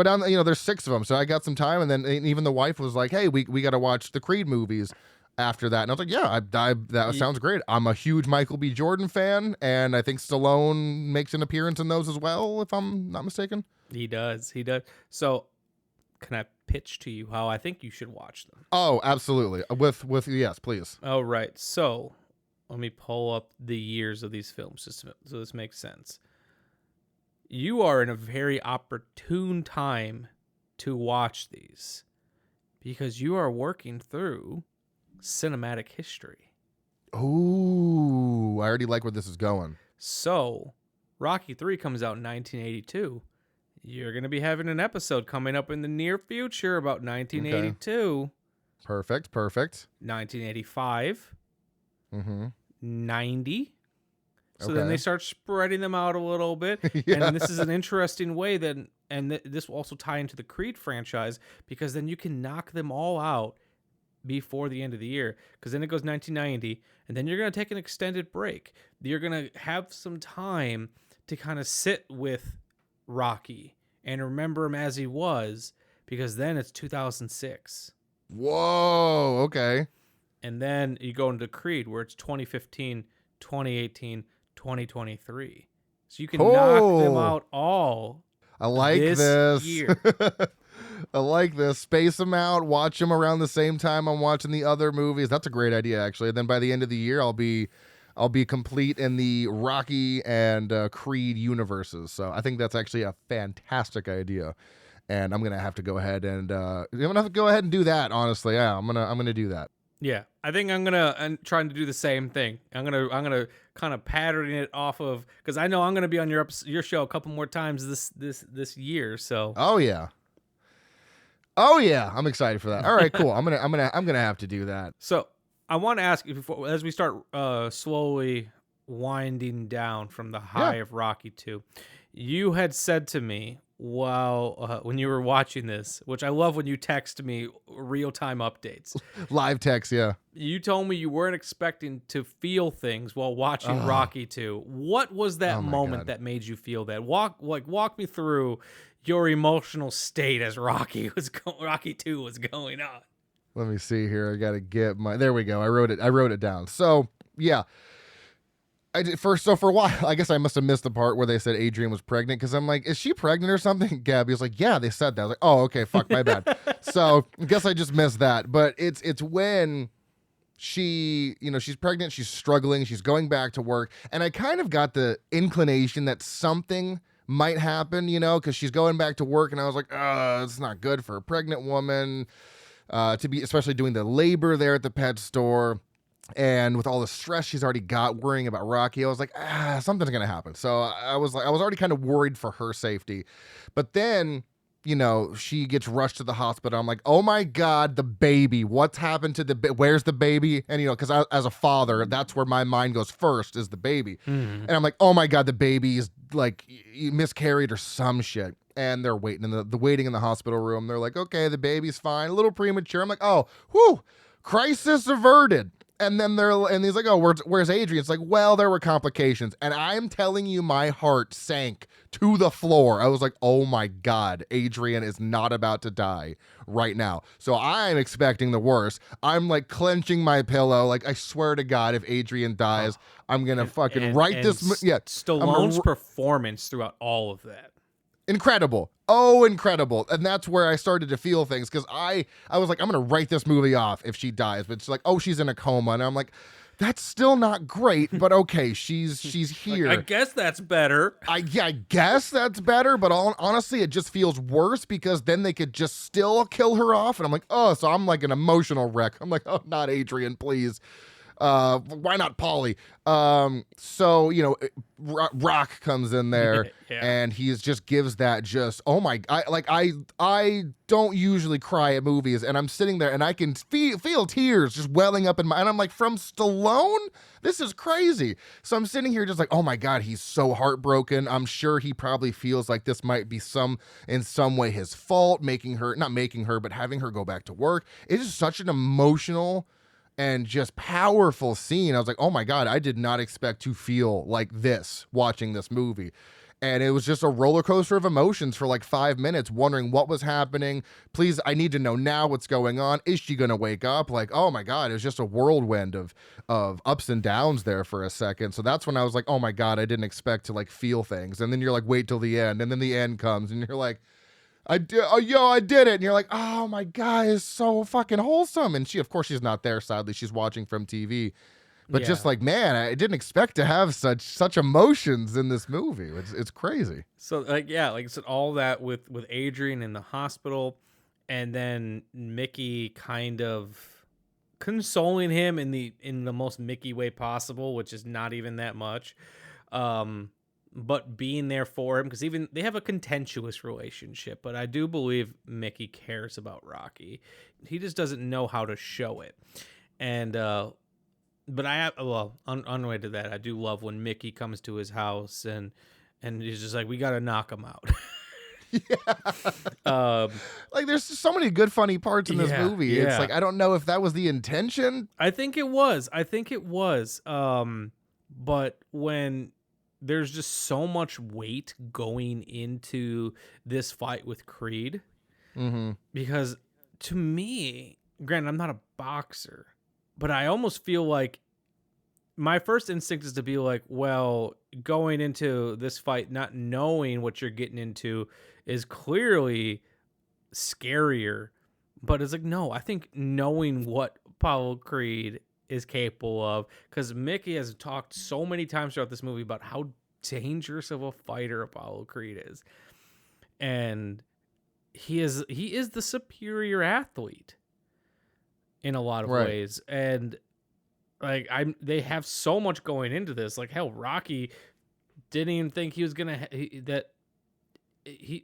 down. There's 6 of them, so I got some time. And then even the wife was like, hey, we got to watch the Creed movies after that. And I was like, yeah, that sounds great. I'm a huge Michael B. Jordan fan, and I think Stallone makes an appearance in those as well, if I'm not mistaken. He does. So can I pitch to you how I think you should watch them? Oh, absolutely. With yes, please. Oh, right. So let me pull up the years of these films so this makes sense. You are in a very opportune time to watch these because you are working through cinematic history. Ooh, I already like where this is going. So, Rocky 3 comes out in 1982. You're going to be having an episode coming up in the near future about 1982. Okay. Perfect. 1985. 90. So Okay. then they start spreading them out a little bit. Yeah. And this is an interesting way that, this will also tie into the Creed franchise because then you can knock them all out before the end of the year, because then it goes 1990, and then you're going to take an extended break. You're going to have some time to kind of sit with Rocky and remember him as he was, because then it's 2006. Whoa, okay. And then you go into Creed, where it's 2015, 2018, 2023. So you can knock them out all. I like this. Year. I like this. Space them out. Watch them around the same time I'm watching the other movies. That's a great idea, actually. And then by the end of the year, I'll be complete in the Rocky and Creed universes. So I think that's actually a fantastic idea. And I'm gonna have to go ahead and do that. Honestly, yeah, I'm gonna do that. Yeah, I think I'm trying to do the same thing. I'm gonna kind of pattern it off of, because I know I'm gonna be on your show a couple more times this year. So oh yeah. Oh yeah, I'm excited for that. All right, cool. I'm gonna have to do that. So I want to ask you before, as we start slowly winding down from the high of Rocky 2, you had said to me while when you were watching this, which I love when you text me real-time updates. Live text, yeah. You told me you weren't expecting to feel things while watching Rocky 2. What was that moment that made you feel that? Walk me through your emotional state as Rocky 2 was going on. Let me see here. I gotta get my. There we go. I wrote it down. So yeah, I did first. So for a while, I guess I must have missed the part where they said Adrian was pregnant because I'm like, is she pregnant or something? Gabby was like, yeah, they said that. I was like, oh, okay, fuck, my bad. So I guess I just missed that. But it's when she, she's pregnant, she's struggling, she's going back to work, and I kind of got the inclination that something might happen, because she's going back to work, and I was like, it's not good for a pregnant woman to be, especially doing the labor there at the pet store, and with all the stress she's already got worrying about Rocky, I was like, something's gonna happen. So I was already kind of worried for her safety, but then she gets rushed to the hospital. I'm like, oh my God, the baby. What's happened to where's the baby? And, because as a father, that's where my mind goes first is the baby. And I'm like, oh my God, the baby is like miscarried or some shit. And they're waiting in the waiting in the hospital room. They're like, okay, the baby's fine, a little premature. I'm like, oh, whew, crisis averted. And then he's like, oh, where's Adrian? It's like, well, there were complications. And I'm telling you, my heart sank to the floor. I was like, oh my God, Adrian is not about to die right now. So I'm expecting the worst. I'm like clenching my pillow. Like, I swear to God, if Adrian dies, I'm going to fucking write this. Yeah. Stallone's performance throughout all of that. Incredible. Oh, incredible. And that's where I started to feel things because I was like, I'm going to write this movie off if she dies. But it's like, oh, she's in a coma. And I'm like, that's still not great, but okay, she's here. I guess that's better. I guess that's better, but honestly, it just feels worse because then they could just still kill her off. And I'm like, oh, so I'm like an emotional wreck. I'm like, oh, not Adrian, please. Why not Polly? So, Rock comes in there and he's just gives that just, oh my, I don't usually cry at movies and I'm sitting there and I can feel tears just welling up in my, and I'm like, from Stallone? This is crazy. So I'm sitting here just like, oh my God, he's so heartbroken. I'm sure he probably feels like this might be in some way his fault, not making her, but having her go back to work. It is such an emotional and just powerful scene. I was like, oh my God, I did not expect to feel like this watching this movie. And it was just a roller coaster of emotions for like 5 minutes, wondering what was happening. Please, I need to know now what's going on. Is she going to wake up? Like, oh my God, it was just a whirlwind of ups and downs there for a second. So that's when I was like, oh my God, I didn't expect to like feel things. And then you're like, wait till the end. And then the end comes and you're like, I did it. And you're like, oh my God, it's so fucking wholesome. And of course she's not there. Sadly, she's watching from TV, but just like, man, I didn't expect to have such emotions in this movie. It's crazy. So like I said, all that with Adrian in the hospital and then Mickey kind of consoling him in the most Mickey way possible, which is not even that much. But being there for him, because even they have a contentious relationship, but I do believe Mickey cares about Rocky. He just doesn't know how to show it. And but unrelated to that, I do love when Mickey comes to his house and he's just like, we got to knock him out. Yeah. Like there's so many good funny parts in this movie. Yeah. It's like, I don't know if that was the intention. I think it was. But when there's just so much weight going into this fight with Creed. Mm-hmm. Because to me, granted, I'm not a boxer, but I almost feel like my first instinct is to be like, well, going into this fight, not knowing what you're getting into is clearly scarier. But it's like, no, I think knowing what Apollo Creed is capable of, because Mickey has talked so many times throughout this movie about how dangerous of a fighter Apollo Creed is, and he is the superior athlete in a lot of ways. And like they have so much going into this. Like hell, Rocky didn't even think he was gonna that he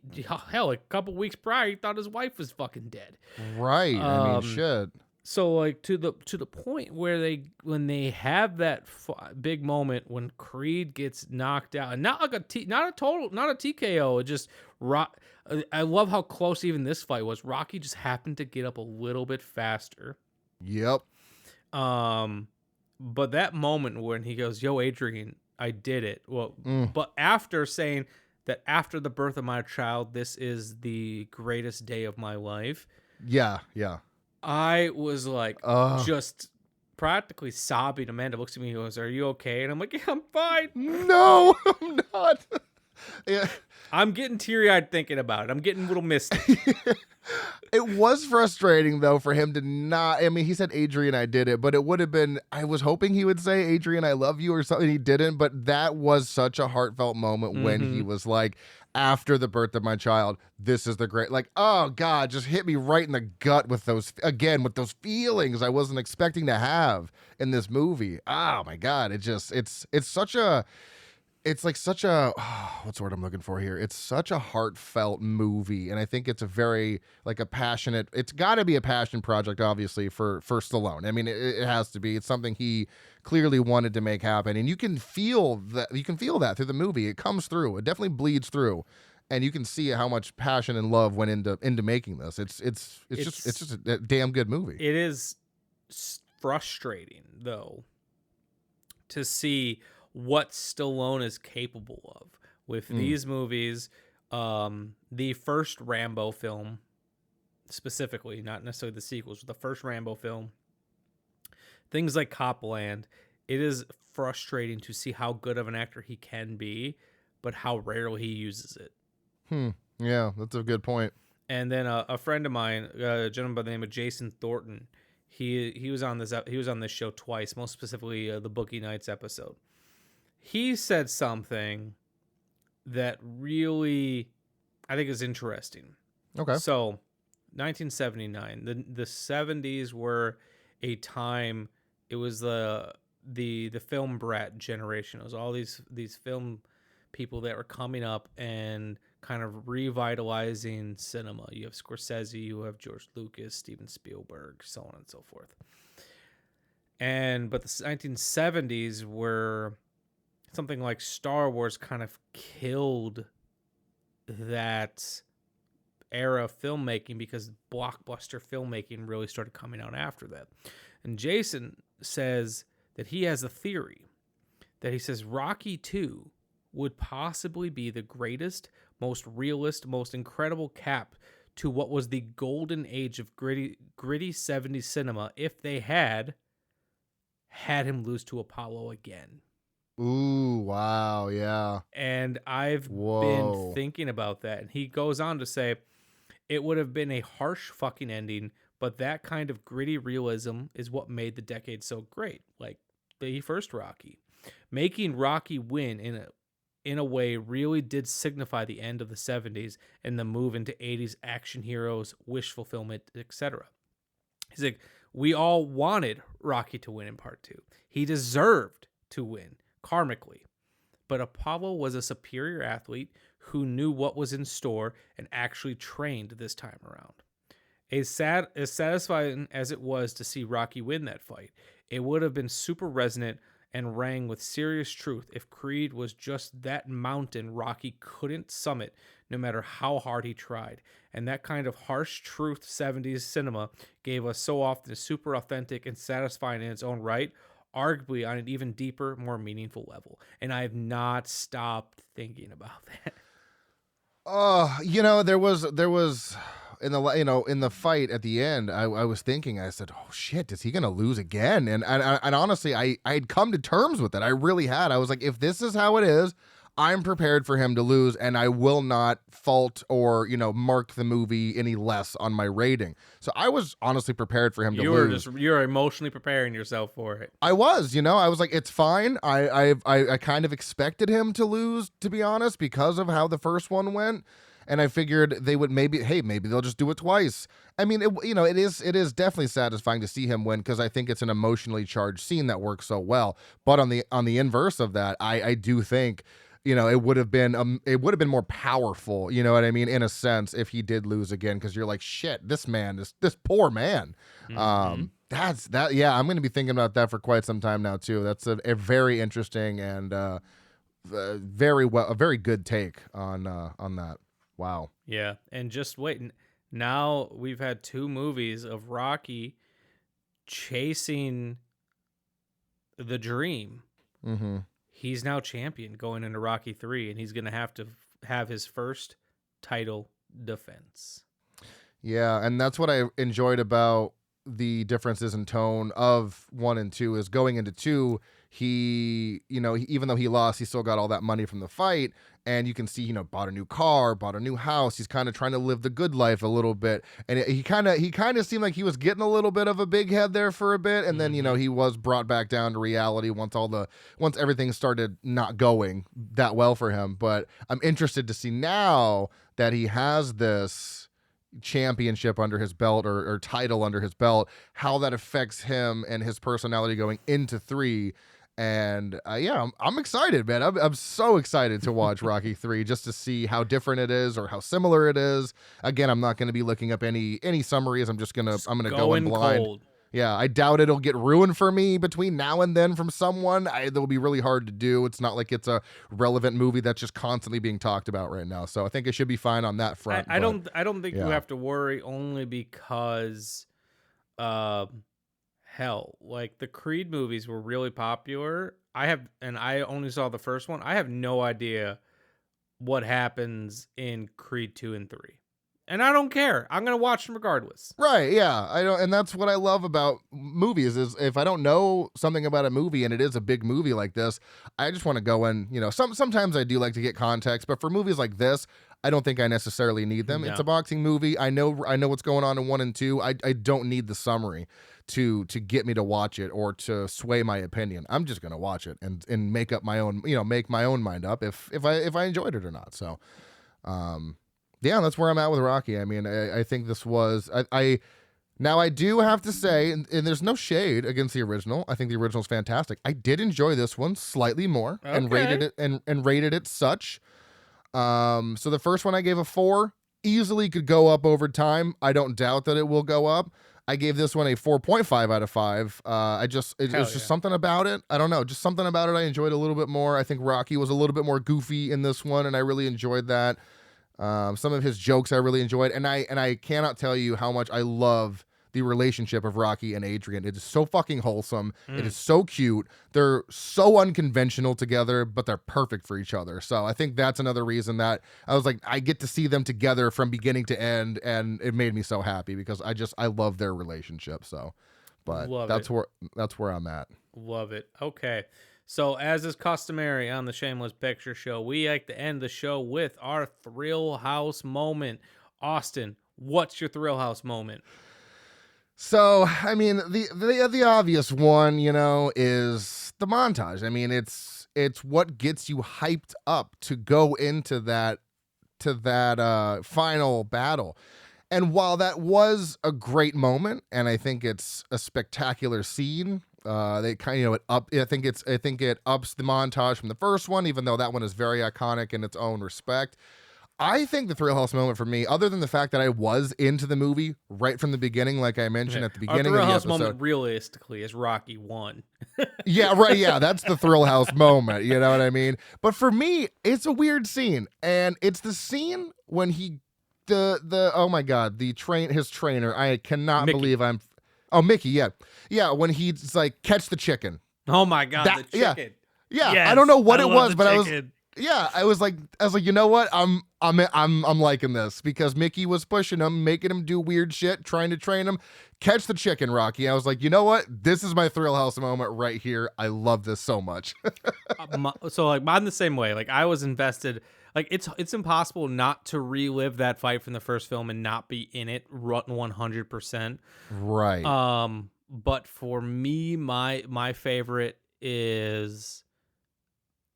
hell, a couple weeks prior, he thought his wife was fucking dead. Right. I mean, shit. So like to the point where when they have that big moment when Creed gets knocked out, and not like not a TKO, it just I love how close even this fight was. Rocky just happened to get up a little bit faster. Yep. But that moment when he goes, "Yo, Adrian, I did it." Well, but after saying that after the birth of my child, this is the greatest day of my life. Yeah. I was like, just practically sobbing. Amanda looks at me and goes, "Are you okay?" And I'm like, "Yeah, I'm fine." No, I'm not. Yeah. I'm getting teary-eyed thinking about it. I'm getting a little misty. It was frustrating, though, for him to not. I mean, he said, "Adrian, I did it," but it would have been. I was hoping he would say, "Adrian, I love you," or something. He didn't, but that was such a heartfelt moment when he was like, after the birth of my child, this is the great. Like, oh God, just hit me right in the gut with those feelings I wasn't expecting to have in this movie. Oh my God, it's like such a what's the word I'm looking for here? It's such a heartfelt movie, and I think it's a very like a passionate. It's got to be a passion project, obviously, for Stallone. I mean, it has to be. It's something he clearly wanted to make happen, and you can feel that. You can feel that through the movie. It comes through. It definitely bleeds through, and you can see how much passion and love went into making this. It's just a damn good movie. It is frustrating though to see what Stallone is capable of with these movies. The first Rambo film, specifically, not necessarily the sequels, but the first Rambo film, things like Copland, it is frustrating to see how good of an actor he can be, but how rarely he uses it. Yeah, that's a good point. And then a friend of mine, a gentleman by the name of Jason Thornton, he was on this show twice, most specifically the Boogie Nights episode. He said something that really, I think, is interesting. Okay. So, 1979, the 70s were a time. It was the film brat generation. It was all these film people that were coming up and kind of revitalizing cinema. You have Scorsese, you have George Lucas, Steven Spielberg, so on and so forth. But the 1970s were something like Star Wars kind of killed that era of filmmaking because blockbuster filmmaking really started coming out after that. And Jason says that he has a theory that he says Rocky 2 would possibly be the greatest, most realist, most incredible cap to what was the golden age of gritty 70s cinema if they had him lose to Apollo again. Ooh, wow, yeah. And I've been thinking about that. And he goes on to say, it would have been a harsh fucking ending, but that kind of gritty realism is what made the decade so great. Like the first Rocky. Making Rocky win in a way really did signify the end of the 70s and the move into 80s action heroes, wish fulfillment, etc. He's like, we all wanted Rocky to win in part 2. He deserved to win. Karmically, but Apollo was a superior athlete who knew what was in store and actually trained this time around. As satisfying as it was to see Rocky win that fight, it would have been super resonant and rang with serious truth if Creed was just that mountain Rocky couldn't summit no matter how hard he tried. And that kind of harsh truth 70s cinema gave us so often super authentic and satisfying in its own right, arguably on an even deeper, more meaningful level. And I have not stopped thinking about that. There was in the fight at the end, I was thinking, I said, oh shit, is he gonna lose again? And honestly, I had come to terms with it. I really had. I was like, if this is how it is, I'm prepared for him to lose, and I will not fault or mark the movie any less on my rating. So I was honestly prepared for him to lose. You're emotionally preparing yourself for it. I was, I was like, it's fine. I kind of expected him to lose, to be honest, because of how the first one went. And I figured they would maybe they'll just do it twice. I mean, it is definitely satisfying to see him win because I think it's an emotionally charged scene that works so well. But on the inverse of that, I do think it would have been more powerful, you know what I mean, in a sense, if he did lose again, because you're like, shit, this poor man. I'm going to be thinking about that for quite some time now too. That's a very interesting and a very good take on that. Wow. Yeah, and just wait. Now we've had 2 movies of Rocky chasing the dream. Mm-hmm. He's now champion going into Rocky 3, and he's going to have his first title defense. Yeah, and that's what I enjoyed about the differences in tone of 1 and 2 is going into 2, even though he lost, he still got all that money from the fight, and you can see, bought a new car, bought a new house. He's kind of trying to live the good life a little bit, and he kind of seemed like he was getting a little bit of a big head there for a bit, and then he was brought back down to reality once everything started not going that well for him. But I'm interested to see now that he has this championship under his belt or title under his belt, how that affects him and his personality going into 3. And I'm excited, man. I'm so excited to watch Rocky 3 just to see how different it is or how similar it is. Again, I'm not going to be looking up any summaries. I'm going to go in blind. Cold. Yeah, I doubt it'll get ruined for me between now and then from someone. It'll be really hard to do. It's not like it's a relevant movie that's just constantly being talked about right now. So I think it should be fine on that front. I don't think you have to worry, only because like the Creed movies were really popular. I only saw the first one. I have no idea what happens in Creed 2 and 3. And I don't care. I'm going to watch them regardless. Right, yeah. I don't, and that's what I love about movies is if I don't know something about a movie and it is a big movie like this, I just want to go in, sometimes I do like to get context, but for movies like this, I don't think I necessarily need them. No. It's a boxing movie. I know what's going on in 1 and 2. I don't need the summary to get me to watch it or to sway my opinion. I'm just going to watch it and make up my own, make my own mind up if I enjoyed it or not. So, yeah, that's where I'm at with Rocky. I mean, I think this was now I do have to say, and there's no shade against the original. I think the original is fantastic. I did enjoy this one slightly more and rated it and rated it such. So the first one I gave a 4, easily could go up over time. I don't doubt that it will go up. I gave this one a 4.5 out of 5. It was just something about it. I don't know, just something about it I enjoyed a little bit more. I think Rocky was a little bit more goofy in this one, and I really enjoyed that. Some of his jokes I really enjoyed, and I cannot tell you how much I love the relationship of Rocky and Adrian. It is so fucking wholesome. It is so cute. They're so unconventional together, but they're perfect for each other. So I think that's another reason that I was like, I get to see them together from beginning to end, and it made me so happy because I love their relationship. So, but that's where I'm at. Love it. Okay. So, as is customary on the Shameless Picture Show, we like to end the show with our Thrill House moment. Austin, what's your Thrill House moment? So, I mean, the obvious one, is the montage. I mean, it's what gets you hyped up to go into that final battle. And while that was a great moment, and I think it's a spectacular scene, they kind of I think it ups the montage from the first one, even though that one is very iconic in its own respect. I think the Thrill House moment for me, other than the fact that I was into the movie right from the beginning, like I mentioned at the beginning of the episode. Thrill House moment, realistically, is Rocky 1. Yeah, right. Yeah, that's the Thrill House moment. You know what I mean? But for me, it's a weird scene, and it's the scene when oh my God, his trainer. I cannot believe Mickey. Yeah. When he's like, catch the chicken. Oh my God, the chicken. Yeah. Yes, I don't know what it was, but I was like, you know what? I'm liking this because Mickey was pushing him, making him do weird shit, trying to train him. Catch the chicken, Rocky. I was like, you know what? This is my Thrill House moment right here. I love this so much. So like, I'm the same way. Like I was invested. Like it's impossible not to relive that fight from the first film and not be in it 100%. Right. But for me, my favorite is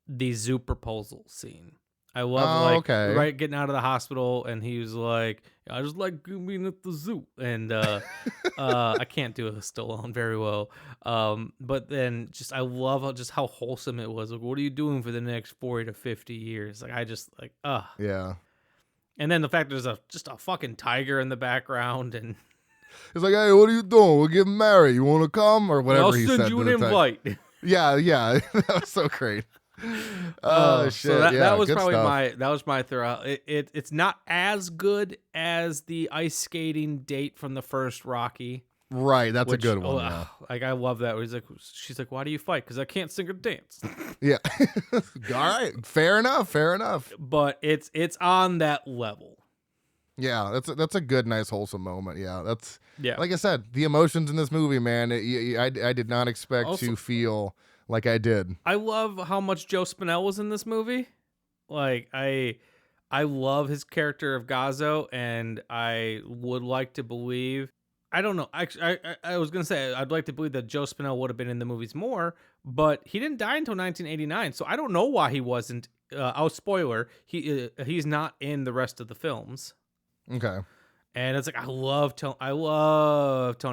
the zoo proposal scene. I love okay. right getting out of the hospital, and he was like, "I just like being at the zoo," and I can't do a Stallone very well, but then just I love how wholesome it was. Like, what are you doing for the next 40 to 50 years? Like, I just like, Yeah. And then the fact there's just a fucking tiger in the background, and He's like, hey, what are you doing? We're getting married. You want to come or whatever I'll he send said. you to an the tiger. invite. Yeah, that was so great. Oh shit! So that was good probably stuff. my throw. It's not as good as the ice skating date from the first Rocky. Right, that's a good one. Yeah. Like I love that. She's like, why do you fight? Because I can't sing or dance. Yeah. All right, fair enough. But it's on that level. Yeah, that's a good, nice, wholesome moment. Yeah, that's Yeah. like I said, the emotions in this movie, man. I did not expect Also- to feel like I did. I love how much Joe Spinell was in this movie. Like I love his character of Gazzo, and I would like to believe. I don't know. Actually, I was gonna say I'd like to believe that Joe Spinell would have been in the movies more, but he didn't die until 1989, so I don't know why he wasn't. Spoiler: he's not in the rest of the films. Okay. And it's like I love Tony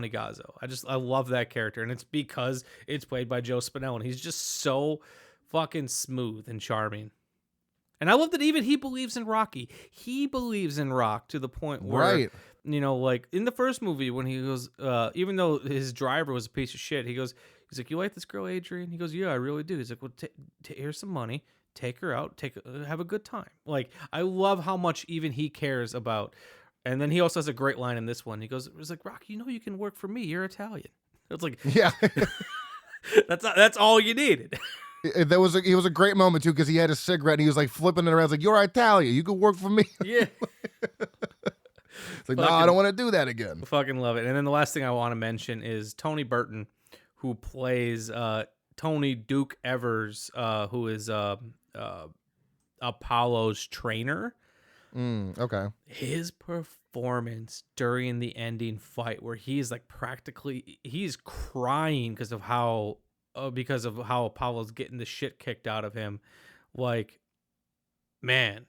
Gazzo. I love that character, and it's because it's played by Joe Spinell, and he's just so fucking smooth and charming. And I love that even he believes in Rocky. He believes in Rock to the point where, Right. Like in the first movie when he goes, even though his driver was a piece of shit, he's like, "You like this girl, Adrian?" He goes, "Yeah, I really do." He's like, "Well, here's some money. Take her out. Have a good time." Like I love how much even he cares about. And then he also has a great line in this one. He goes, "It's like, Rocky, you can work for me. You're Italian." It's like, Yeah. that's all you needed. It was a great moment too because he had a cigarette and he was like flipping it around. He's like, "You're Italian. You could work for me." Yeah. It's like, no, I don't want to do that again. Fucking love it. And then the last thing I want to mention is Tony Burton, who plays Tony Duke Evers, who is Apollo's trainer. Okay. His performance during the ending fight, where he's like he's crying because of how Apollo's getting the shit kicked out of him. Like, man,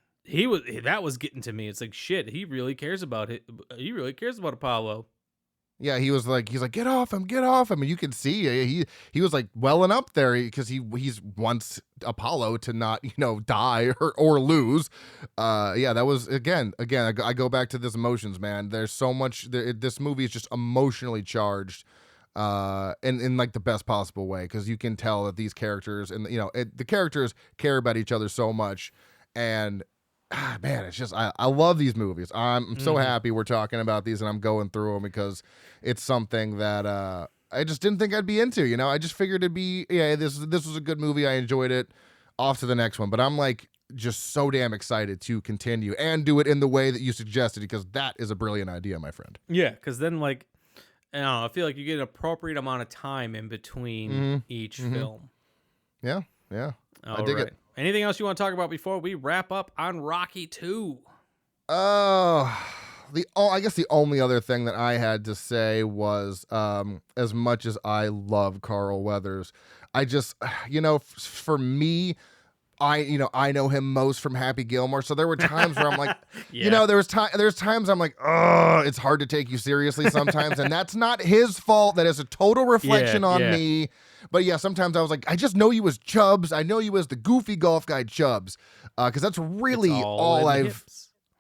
that was getting to me. It's like, shit, he really cares about it. He really cares about Apollo. Yeah, he's like, get off him. And you can see he was like welling up there because he's wants Apollo to not die or lose. Yeah, that was again. I go back to this emotions, man. There's so much. This movie is just emotionally charged, in like the best possible way because you can tell that these characters and the characters care about each other so much, and man, it's just I love these movies. I'm so happy we're talking about these and I'm going through them because it's something that I just didn't think I'd be into. I just figured it'd be this was a good movie. I enjoyed it. Off to the next one. But I'm like just so damn excited to continue and do it in the way that you suggested because that is a brilliant idea, my friend. Yeah, because then like I don't know, I feel like you get an appropriate amount of time in between each film. Yeah. I dig it. Anything else you want to talk about before we wrap up on Rocky 2? I guess the only other thing that I had to say was, as much as I love Carl Weathers, I just, for me, I know him most from Happy Gilmore. So there were times where I'm like, Yeah. there's times I'm like, oh, it's hard to take you seriously sometimes. And that's not his fault. That is a total reflection on me. But yeah, sometimes I was like, I just know you as Chubbs. I know you as the goofy golf guy Chubbs. Because that's really all I've...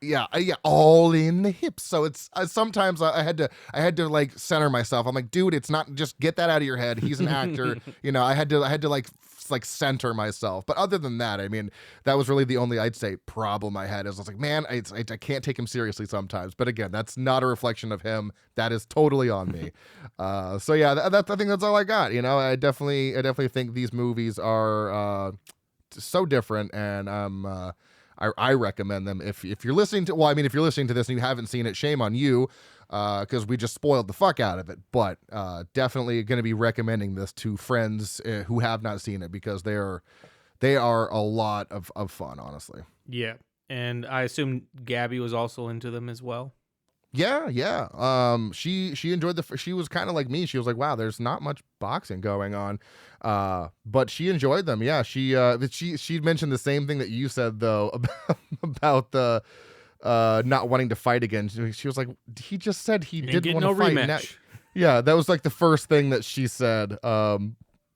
Yeah, all in the hips. So it's sometimes I had to like center myself. I'm like, dude, it's not just get that out of your head. He's an actor. I had to like center myself. But other than that, I mean, that was really the only I'd say problem I had. Is I was like, man, I can't take him seriously sometimes. But again, that's not a reflection of him. That is totally on me. So yeah, I think that's all I got. I definitely think these movies are so different, and I recommend them if you're listening to. Well, I mean, if you're listening to this and you haven't seen it, shame on you, because we just spoiled the fuck out of it. But definitely going to be recommending this to friends who have not seen it because they are a lot of fun, honestly. Yeah, and I assume Gabby was also into them as well. Yeah. She enjoyed she was kind of like me. She was like, wow, there's not much boxing going on. But she enjoyed them. Yeah. She mentioned the same thing that you said though about the not wanting to fight again. She was like, he just said he didn't want to fight. Now, yeah, that was like the first thing that she said.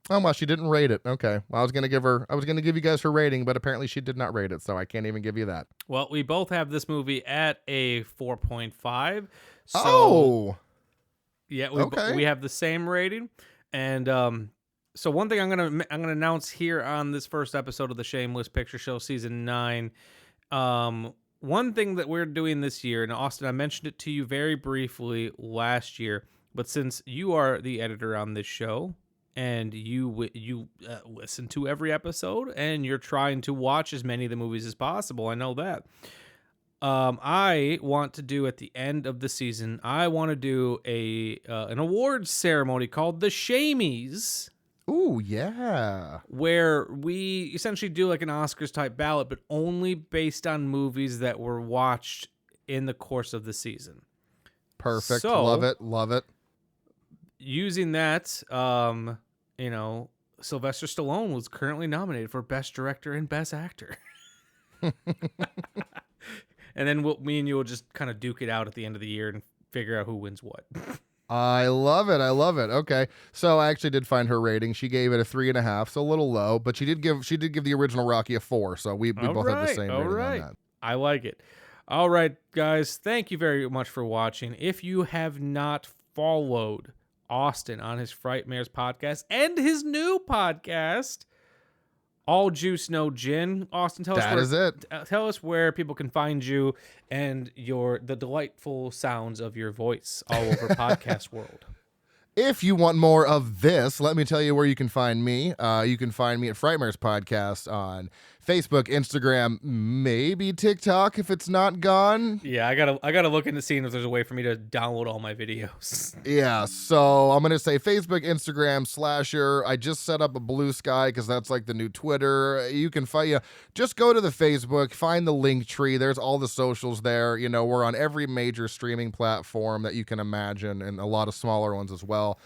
Oh well, she didn't rate it. Okay. Well, I was gonna give you guys her rating, but apparently she did not rate it, so I can't even give you that. Well, we both have this movie at a 4.5. So yeah, okay. we have the same rating. And so one thing I'm gonna announce here on this first episode of the Shameless Picture Show season 9. One thing that we're doing this year, and Austin, I mentioned it to you very briefly last year, but since you are the editor on this show, and you listen to every episode, and you're trying to watch as many of the movies as possible, I know that. I want to do at the end of the season, I want to do an awards ceremony called the Shamies. Ooh, yeah. Where we essentially do like an Oscars type ballot, but only based on movies that were watched in the course of the season. Perfect. So, love it. Using that, Sylvester Stallone was currently nominated for Best Director and Best Actor. And then me and you will just kind of duke it out at the end of the year and figure out who wins what. I love it. Okay. So I actually did find her rating. She gave it a 3.5, so a little low, but she did give the original Rocky a 4. So we both have the same rating on that. I like it. All right, guys. Thank you very much for watching. If you have not followed Austin on his Frightmares podcast and his new podcast, All Juice No Gin, Austin, tell us where people can find you and the delightful sounds of your voice all over podcast world. If you want more of this, let me tell you where you can find me. You can find me at Frightmares Podcast on Facebook, Instagram, maybe TikTok if it's not gone. Yeah, I gotta look into seeing if there's a way for me to download all my videos. Yeah, so I'm gonna say Facebook, Instagram, Slasher. I just set up a Blue Sky because that's like the new Twitter. You can just go to the Facebook, find the link tree. There's all the socials there. We're on every major streaming platform that you can imagine, and a lot of smaller ones as well.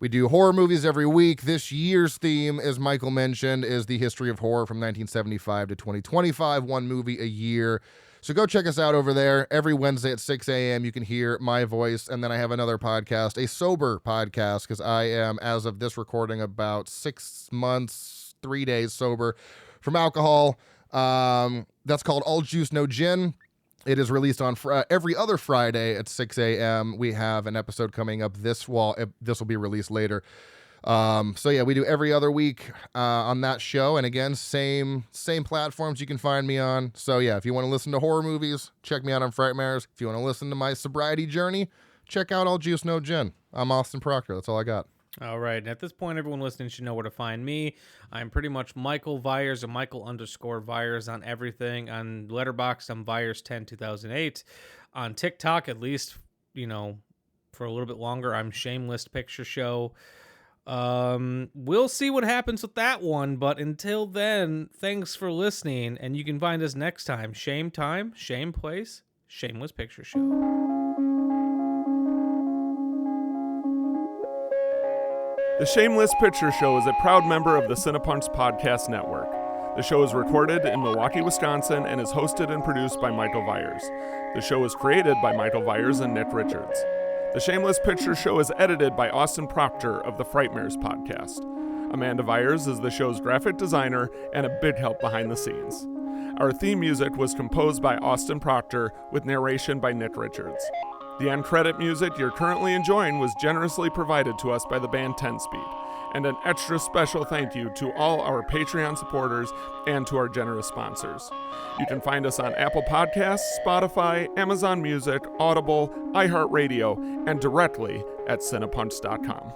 We do horror movies every week. This year's theme, as Michael mentioned, is the history of horror from 1975 to 2025, one movie a year. So go check us out over there. Every Wednesday at 6 a.m. you can hear my voice. And then I have another podcast, a sober podcast, because I am, as of this recording, about 6 months, 3 days sober from alcohol. That's called All Juice No Gin. It is released on every other Friday at 6 a.m. We have an episode coming up this will be released later. So yeah, we do every other week on that show. And again, same platforms you can find me on. So yeah, if you want to listen to horror movies, check me out on Frightmares. If you want to listen to my sobriety journey, check out All Juice No Gin. I'm Austin Proctor. That's all I got. All right. And at this point, everyone listening should know where to find me. I'm pretty much Michael Viers, or Michael_Viers on everything. On Letterboxd, I'm Viers10 2008. On TikTok, at least, for a little bit longer, I'm Shameless Picture Show. We'll see what happens with that one. But until then, thanks for listening. And you can find us next time. Shame Place, Shameless Picture Show. The Shameless Picture Show is a proud member of the Cinepunch Podcast Network. The show is recorded in Milwaukee, Wisconsin, and is hosted and produced by Michael Viers. The show is created by Michael Viers and Nick Richards. The Shameless Picture Show is edited by Austin Proctor of the Frightmares podcast. Amanda Viers is the show's graphic designer and a big help behind the scenes. Our theme music was composed by Austin Proctor with narration by Nick Richards. The end credit music you're currently enjoying was generously provided to us by the band 10 Speed. And an extra special thank you to all our Patreon supporters and to our generous sponsors. You can find us on Apple Podcasts, Spotify, Amazon Music, Audible, iHeartRadio, and directly at Cinepunch.com.